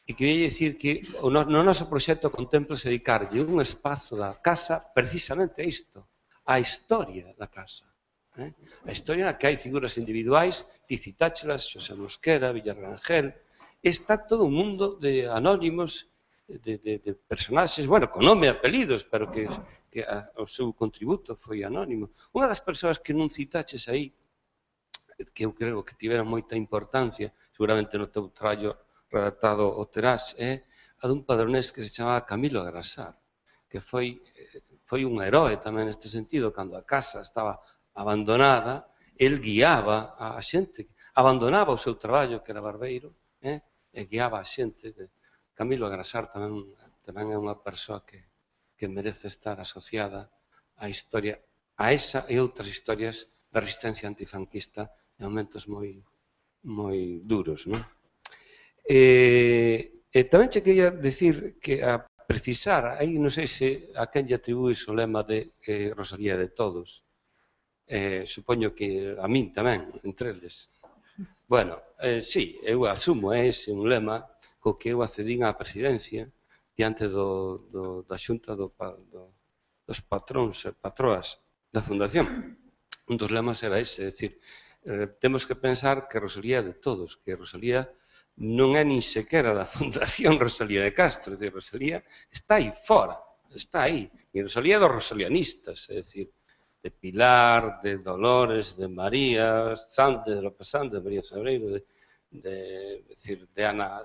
E queria dicir que no noso proxecto contempla se dedicarlle un espazo da casa precisamente a isto, a historia da casa. A historia na que hai figuras individuais, ti citáchelas, Xosé Mosquera, Villarrangel, está todo un mundo de anónimos, de personaxes, bueno, con nome e apelidos, pero que o seu contributo foi anónimo. Unha das persoas que non citaches aí, que eu creo que tiveron moita importancia, seguramente no teu traballo redactado o terás, é a dun padronés que se chamaba Camilo Agrasar, que foi un heroe tamén neste sentido, cando a casa estaba abandonada, el guiaba a xente, abandonaba o seu traballo, que era barbeiro, e guiaba a xente. Camilo Agrasar tamén é unha persoa que merece estar asociada á historia, a esa e outras historias da resistencia antifranquista en momentos moi duros, non? Tamén che quería dicir que a precisar, aí non sei se a quen lle atribúes o lema de Rosalía de todos, supoño que a min tamén, entre eles. Bueno, sí, eu asumo, ese un lema co que eu accedín á presidencia diante da xunta dos patróns e patroas da Fundación. Un dos lemas era ese, é dicir, temos que pensar que Rosalía é de todos, que Rosalía non é nin sequera da Fundación Rosalía de Castro, é dicir, Rosalía está aí fora, está aí, e Rosalía é dos rosalianistas, é dicir, de Pilar, de Dolores, de María Sante, de López Sante, de María Sabreiro, de Ana,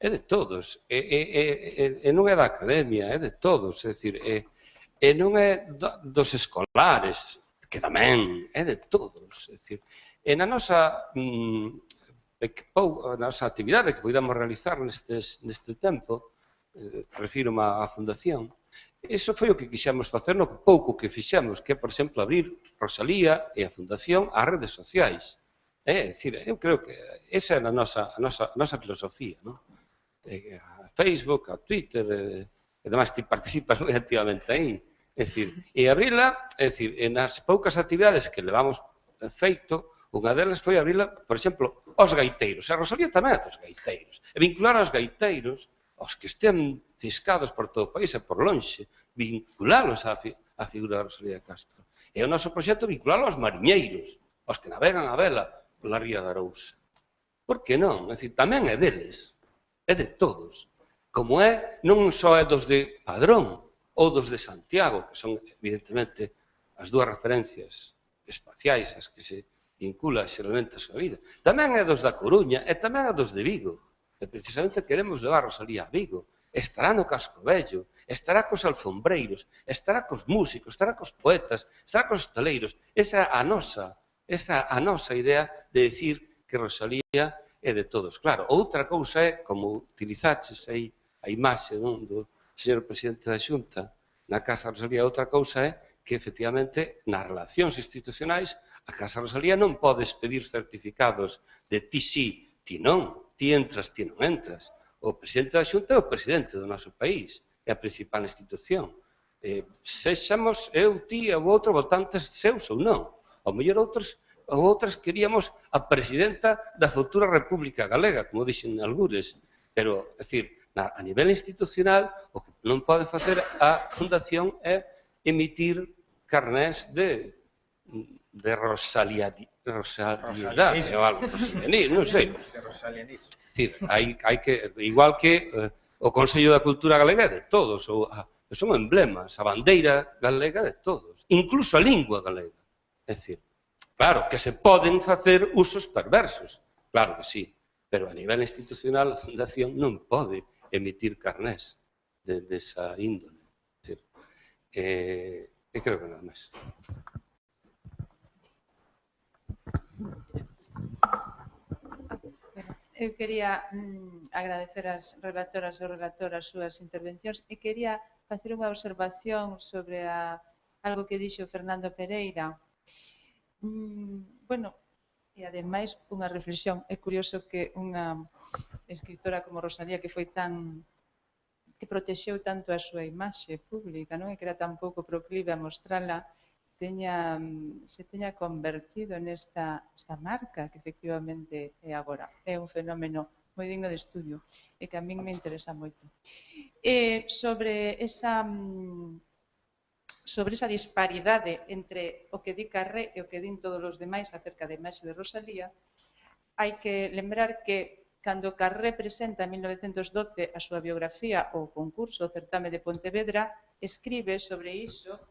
é de todos, e non é da academia, é de todos, é dicir, e non é dos escolares, que tamén é de todos, é dicir, e na nosa actividade que podamos realizar neste tempo, refírome á Fundación, iso foi o que quixemos facer no pouco que fixemos, que é, por exemplo, abrir Rosalía e a Fundación ás redes sociais. É dicir, eu creo que esa é a nosa filosofía, non? A Facebook, a Twitter, e demais, ti participas moi activamente aí. É dicir, e abrila, é dicir, nas poucas actividades que levamos feito, unha delas foi abrila, por exemplo, aos gaiteiros. A Rosalía tamén é dos gaiteiros. E vincular aos gaiteiros, aos que estén ciscados por todo o país e por lonxe, vinculalos á figura da Rosalía de Castro. E o noso proxecto vinculalo aos mariñeiros, aos que navegan a vela pola ría da Arousa. Por que non? É dicir, tamén é deles, é de todos. Como é, non só é dos de Padrón ou dos de Santiago, que son, evidentemente, as dúas referencias espaciais as que se vincula xeralmente a súa vida. Tamén é dos da Coruña e tamén é dos de Vigo. E precisamente queremos levar Rosalía a Vigo. Estará no Casco Vello, estará cos alfombreiros, estará cos músicos, estará cos poetas, estará cos hostaleiros. Esa é a nosa idea de decir que Rosalía é de todos. Claro, outra cousa é, como utilizaches aí a imaxe do señor presidente da Xunta na Casa Rosalía, outra cousa é que, efectivamente, nas relacións institucionais, a Casa Rosalía non podes pedir certificados de ti sí, ti non, ti entras, ti non entras. O presidente da Xunta é o presidente do noso país, é a principal institución. Sexamos eu, ti ou outro votantes seus ou non. Ao mellor outras queríamos a presidenta da futura República Galega, como dixen algures, pero, é dicir, a nivel institucional, o que non pode facer a Fundación é emitir carnés de rosalianidade ou algo, rosalianismo, non sei. De rosalianismo. É dicir, hai que, igual que o Consello da Cultura Galega é de todos, son emblemas, a bandeira galega é de todos, incluso a lingua galega. É dicir, claro, que se poden facer usos perversos, claro que sí, pero a nivel institucional a Fundación non pode emitir carnés desa índole. E creo que nada máis. Eu quería agradecer ás relatoras e relatoras as súas intervencións e quería facer unha observación sobre algo que dixo Fernando Pereira. Bueno, e ademais unha reflexión. É curioso que unha escritora como Rosalía, que foi que protexeu tanto a súa imaxe pública, non? E que era tan pouco proclive a mostrala, teña convertido nesta marca que efectivamente é agora. É un fenómeno moi digno de estudio e que a min me interesa moito. Sobre esa disparidade entre o que di Carré e o que din todos os demais acerca da imaxe de Rosalía, hai que lembrar que cando Carré presenta en 1912 a súa biografía ao concurso, o certame de Pontevedra, escribe sobre iso,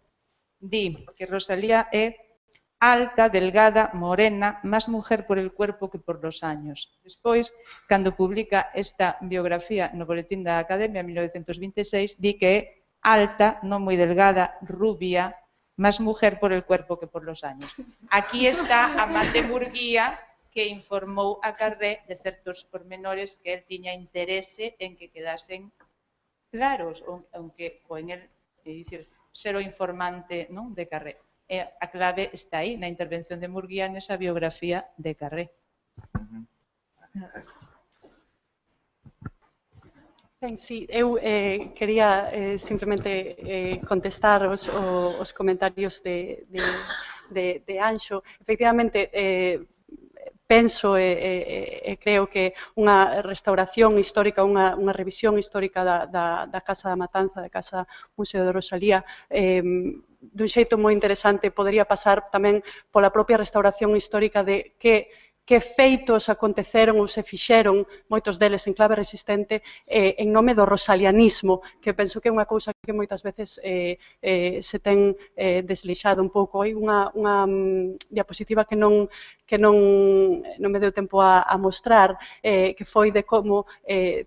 di que Rosalía é alta, delgada, morena, más mujer por el cuerpo que por los años. Despois, cando publica esta biografía no Boletín da Academia en 1926, di que é alta, non moi delgada, rubia, más mujer por el cuerpo que por los años. Aquí está a man de Murguía, que informou a Carré de certos pormenores que el tiña interese en que quedasen claros, ou en el, dicir, ser o informante, non, de Carré. A clave está aí, na intervención de Murguía nesa biografía de Carré. Ben, sí, eu quería simplemente contestar os comentarios de Anxo. Efectivamente, penso e creo que unha restauración histórica, unha revisión histórica da Casa da Matanza, da Casa Museo de Rosalía, dun xeito moi interesante podería pasar tamén pola propia restauración histórica de que feitos aconteceron ou se fixeron, moitos deles en clave resistente, en nome do rosalianismo, que penso que é unha cousa que moitas veces se ten deslixado un pouco. Hai unha diapositiva que non me deu tempo a mostrar, que foi de como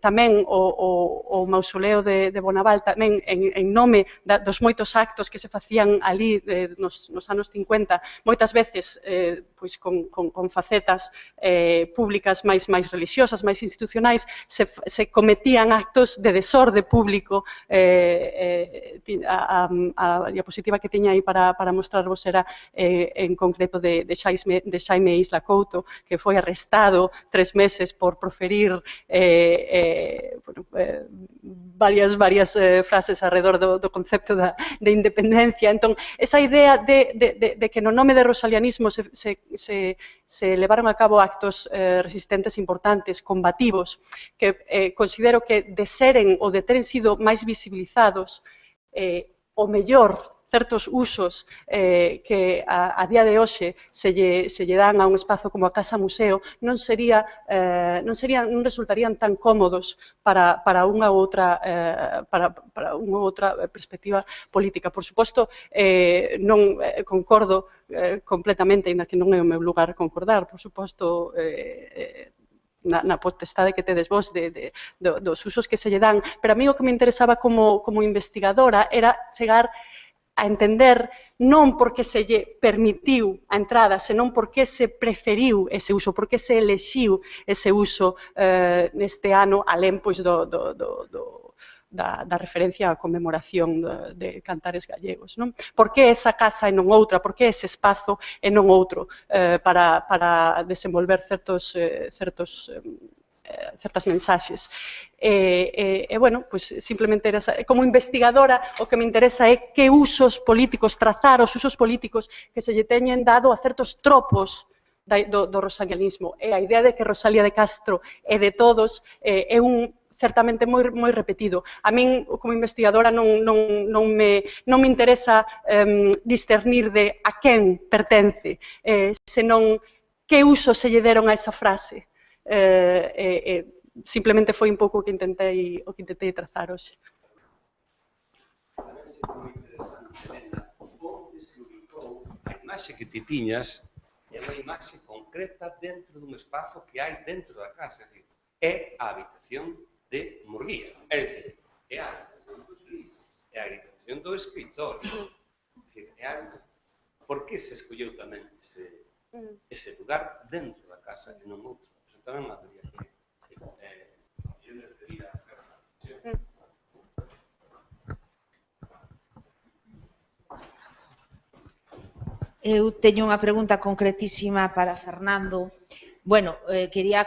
tamén o mausoleo de Bonaval, tamén en nome dos moitos actos que se facían ali nos anos 50, moitas veces con facetas públicas máis religiosas, máis institucionais, se cometían actos de desorde público. A diapositiva que tiña aí para mostrarvos era en concreto de Xaime Isla Couto, que foi arrestado 3 meses por proferir varias frases alrededor do concepto de independencia. Entón, esa idea de que no nome de rosalianismo se levaron a cabo actos resistentes importantes, combativos, que considero que de seren ou de teren sido máis visibilizados, o mellor certos usos que a día de hoxe se lle dan a un espazo como a Casa Museo non resultarían tan cómodos para unha outra perspectiva política. Por suposto, non concordo completamente, ainda que non é o meu lugar concordar, por suposto, na potestade que tedes vos dos usos que se lle dan, pero a mí o que me interesaba como investigadora era chegar a entender non porque se lle permitiu a entrada, senón porque se preferiu ese uso, porque se elexiu ese uso neste ano, alén da referencia á conmemoración de cantares gallegos. Por que esa casa e non outra? Por que ese espazo e non outro para desenvolver certas mensaxes. Bueno, pues simplemente era como investigadora o que me interesa é que usos políticos, trazar os usos políticos que se lle teñen dado a certos tropos do rosalianismo. E a idea de que Rosalía de Castro é de todos é certamente moi repetido. A min, como investigadora, non me interesa discernir de a quen pertence, senón que uso se lle deron a esa frase. Simplemente foi un pouco o que intentei trazar hoxe. Onde se ubicou a imaxe que ti tiñas é unha imaxe concreta dentro dun espazo que hai dentro da casa, é a habitación de Murguía, é dicir, é a habitación dos libros, é a habitación do escritorio. Por que se escolleu tamén ese lugar dentro da casa e non outro? Eso tamén habría que eu me refería a Fernando. Eu teño unha pregunta concretísima para Fernando. Bueno, quería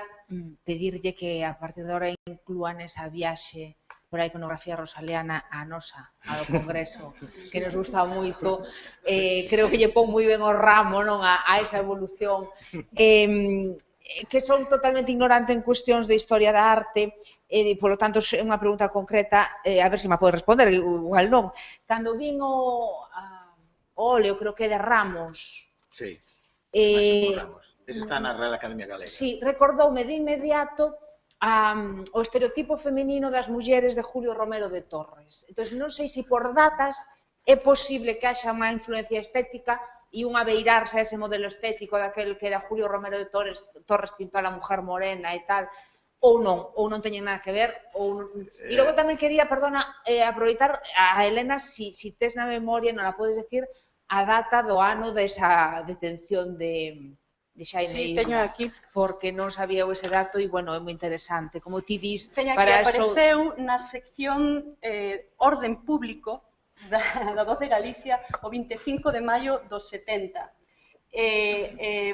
pedirlle que a partir de agora inclúa nesa viaxe por a iconografía rosaliana a nosa, a do Congreso, que nos gusta moito. Creo que lle pon moi ben o ramo, non, a esa evolución. Que son totalmente ignorante en cuestións de historia da arte, e, polo tanto, é unha pregunta concreta, a ver se me pode responder, igual non. Cando vin o óleo, creo que de Ramos. Sí, Máximo Ramos. Ese está na Real Academia Galega. Sí, recordoume de inmediato o estereotipo feminino das mulleres de Julio Romero de Torres. Entón, non sei se por datas é posible que haxa unha influencia estética e unha beirarse a ese modelo estético daquel que era Julio Romero de Torres pintou a la mujer morena e tal, ou non teñen nada que ver. E logo tamén quería, perdona, aproveitar a Elena, si tes na memoria, non la podes decir, a data do ano desa detención de Xaime Sí, Isla, teño aquí. porque non sabía ese dato e, bueno, é moi interesante. Como ti dis, Teño aquí, para eso... apareceu na sección Orden Público da Voz de Galicia o 25 de maio do 70.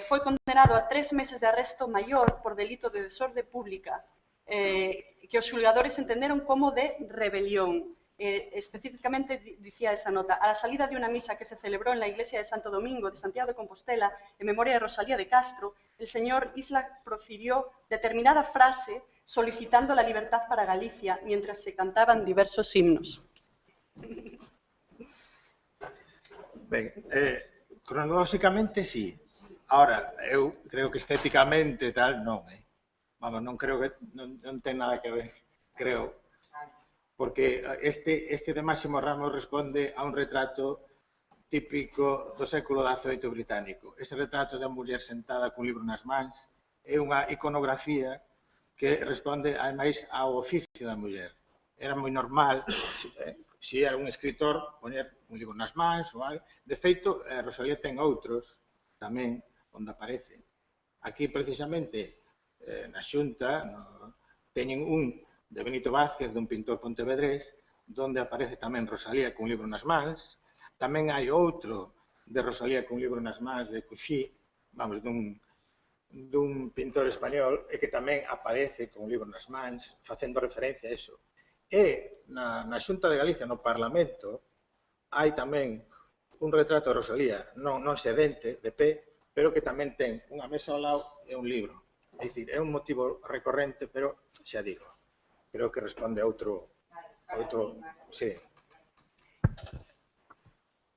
Foi condenado a 3 meses de arresto maior por delito de desorde pública, que os xulgadores entenderon como de rebelión. Específicamente dicía esa nota: a la salida de una misa que se celebró en la iglesia de Santo Domingo de Santiago de Compostela en memoria de Rosalía de Castro, el señor Isla profirió determinada frase solicitando la libertad para Galicia mientras se cantaban diversos himnos. Ben, cronolóxicamente, sí. Ahora, eu creo que estéticamente tal, non, Vamos, non creo que non ten nada que ver, creo. Porque este de Máximo Ramos responde a un retrato típico do século XVIII británico. Ese retrato da muller sentada cun libro nas mans é unha iconografía que responde, ademais, ao oficio da muller. Era moi normal, se era un escritor, poñer un libro nas mans ou algo. De feito, Rosalía ten outros tamén onde aparece. Aquí, precisamente, na Xunta, teñen un de Benito Vázquez, dun pintor pontevedrés, donde aparece tamén Rosalía cun libro nas mans. Tamén hai outro de Rosalía cun libro nas mans de Cuxí, vamos, dun pintor español, e que tamén aparece con un libro nas mans, facendo referencia a iso. E na Xunta de Galicia, no Parlamento, hai tamén un retrato de Rosalía, non sedente, de pé, pero que tamén ten unha mesa ao lado e un libro. É dicir, é un motivo recorrente, pero xa digo, creo que responde a outro... Sí.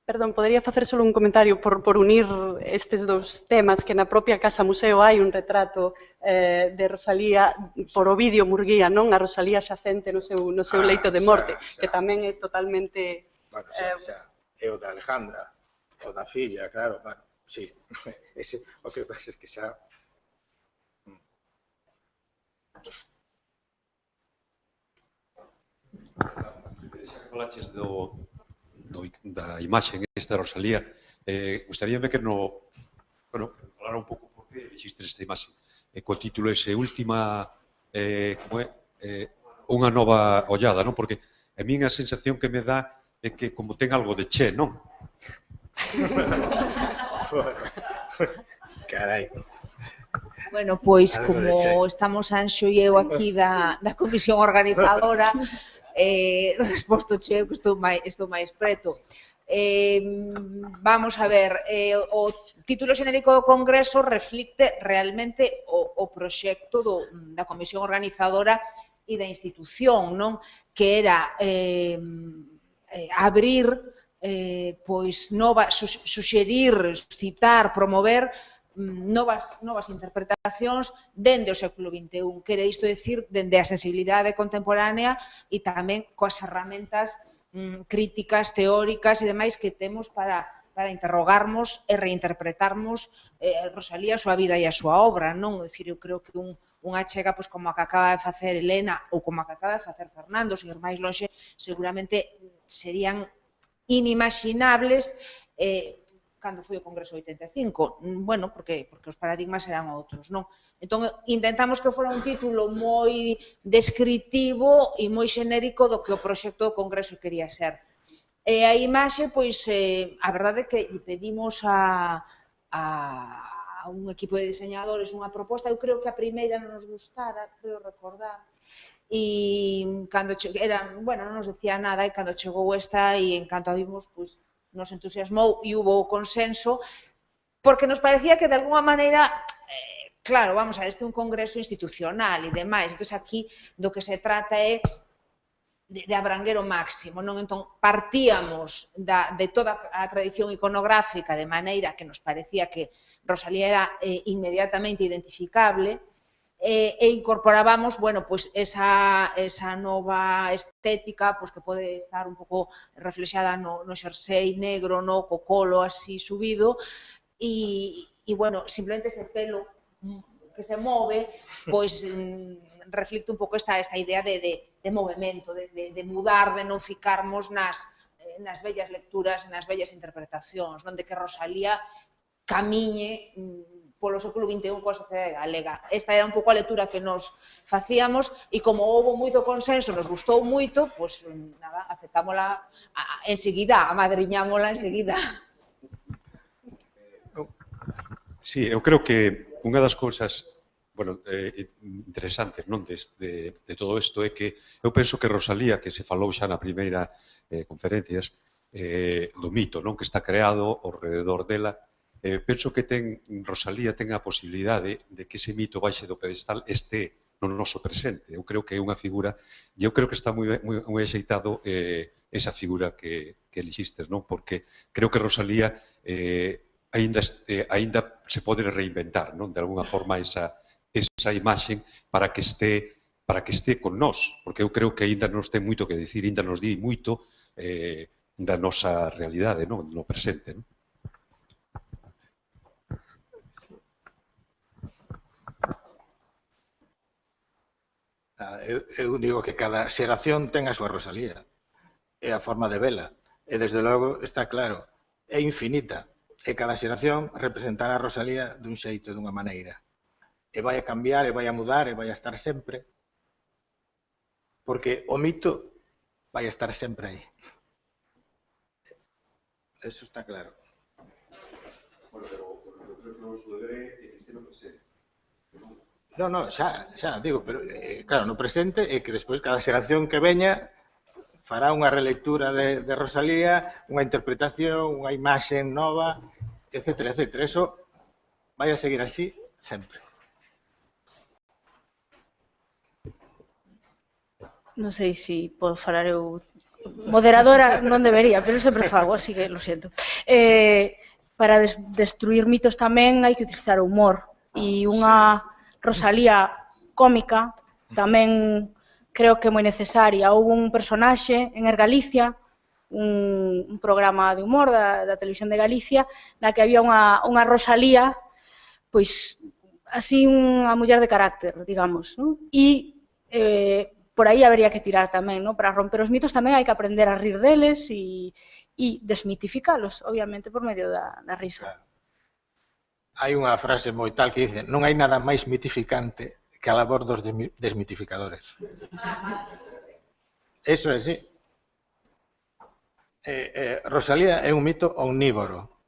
Perdón, podería facer só un comentario por unir estes dous temas, que na propia Casa Museo hai un retrato de Rosalía por Ovidio Murguía, non? A Rosalía xacente no seu leito de morte, que tamén é totalmente... Bueno, xa, é o da Alejandra, o da filla, claro, bueno, sí. O que pasa é que xa... Falaches da imaxe esta de Rosalía, gustaríame que falara un pouco por que existe esta imaxe, co título ese última, unha nova ollada, non? Porque a min a sensación que me dá é que como ten algo de Che, non? Carai. Bueno, pois, como estamos Anxo e eu aquí da comisión organizadora, resposto Che, que estou máis preto. Vamos a ver, o título xenérico do Congreso reflicte realmente o proxecto da comisión organizadora e da institución, non? Que era abrir, pois, suxerir, citar, promover novas interpretacións dende o século XXI, quere isto decir, dende a sensibilidade contemporánea e tamén coas ferramentas críticas, teóricas e demais que temos para interrogarmos e reinterpretarmos Rosalía, a súa vida e a súa obra, non? É dicir, eu creo que unha chega como a que acaba de facer Elena ou como a que acaba de facer Fernando, sen ir máis lonxe, seguramente serían inimaginables cando foi o Congreso 85, bueno, porque os paradigmas eran outros, non? Entón, intentamos que fora un título moi descritivo e moi xenérico do que o proxecto do Congreso quería ser. E a imaxe, pois, a verdade é que pedimos a un equipo de diseñadores unha proposta, eu creo que a primeira non nos gustara, creo recordar, e cando non nos decía nada, e cando chegou esta e en canto a vimos, pois nos entusiasmou e hubo consenso, porque nos parecía que de alguna maneira, claro, vamos a ver, este é un congreso institucional e demais, entón aquí do que se trata é de abranguer o máximo, non? Entón, partíamos de toda a tradición iconográfica de maneira que nos parecía que Rosalía era inmediatamente identificable, e incorporábamos, bueno, pois esa nova estética que pode estar un pouco reflexada no xersei negro, no cocolo así subido, e, bueno, simplemente ese pelo que se move, pois reflicte un pouco esta idea de movimento, de mudar, de non ficarmos nas bellas lecturas, nas bellas interpretacións, de que Rosalía camiñe polo século XXI coa sociedade galega. Esta era un pouco a lectura que nos facíamos e como houve moito consenso, nos gustou moito, pois nada, aceptámola enseguida, amadriñámola enseguida. Sí, eu creo que unha das cousas interesantes de todo isto é que eu penso que Rosalía, que se falou xa na primeira conferencias, do mito que está creado ao rededor dela, penso que Rosalía ten a posibilidade de que ese mito baixe do pedestal este no noso presente. Eu creo que é unha figura, e eu creo que está moi axeitado esa figura que elixistes, porque creo que Rosalía aínda se pode reinventar, de alguna forma, esa imaxe para que este con nós, porque eu creo que aínda nos ten moito que dicir, aínda nos di moito da nosa realidade, no presente. Eu digo que cada xeración ten a súa Rosalía, é a forma de vela, e desde logo está claro, é infinita, e cada xeración representará a Rosalía dun xeito, dunha maneira, e vai a cambiar, e vai a mudar, e vai a estar sempre, porque o mito vai a estar sempre aí. Eso está claro. Bueno, pero eu creo que o noso deber é que este no presente. Non, xa, digo, pero claro, no presente é que despois cada xeración que veña fará unha relectura de Rosalía, unha interpretación, unha imaxe nova, etcétera, etcétera. Eso vai a seguir así sempre. Non sei se podo falar eu... Moderadora non debería, pero sempre fago, así que lo siento. Para destruir mitos tamén hai que utilizar o humor. E unha Rosalía cómica tamén creo que é moi necesaria. Houve un personaxe en Galicia, un programa de humor da televisión de Galicia, na que había unha Rosalía, pois, así unha muller de carácter, digamos, e por aí habería que tirar tamén, para romper os mitos tamén hai que aprender a rir deles e desmitificalos, obviamente, por medio da risa. Hai unha frase moi tal que dice: non hai nada máis mitificante que a labor dos desmitificadores. Eso é así. Rosalía é un mito omnívoro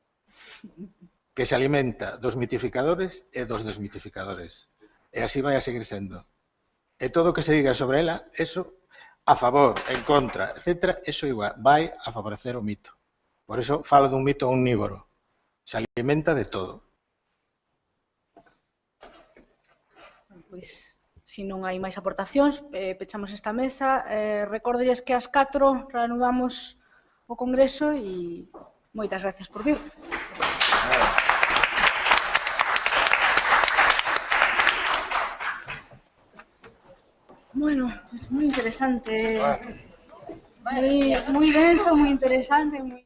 que se alimenta dos mitificadores e dos desmitificadores. E así vai a seguir sendo. E todo o que se diga sobre ela, eso, a favor, en contra, etc., eso igual, vai a favorecer o mito. Por iso falo dun mito omnívoro. Se alimenta de todo. Pois, se non hai máis aportacións, pechamos esta mesa. Recórdolles que ás 4 reanudamos o Congreso e moitas gracias por vir. Bueno, pues moi interesante, moi denso, moi interesante, moi...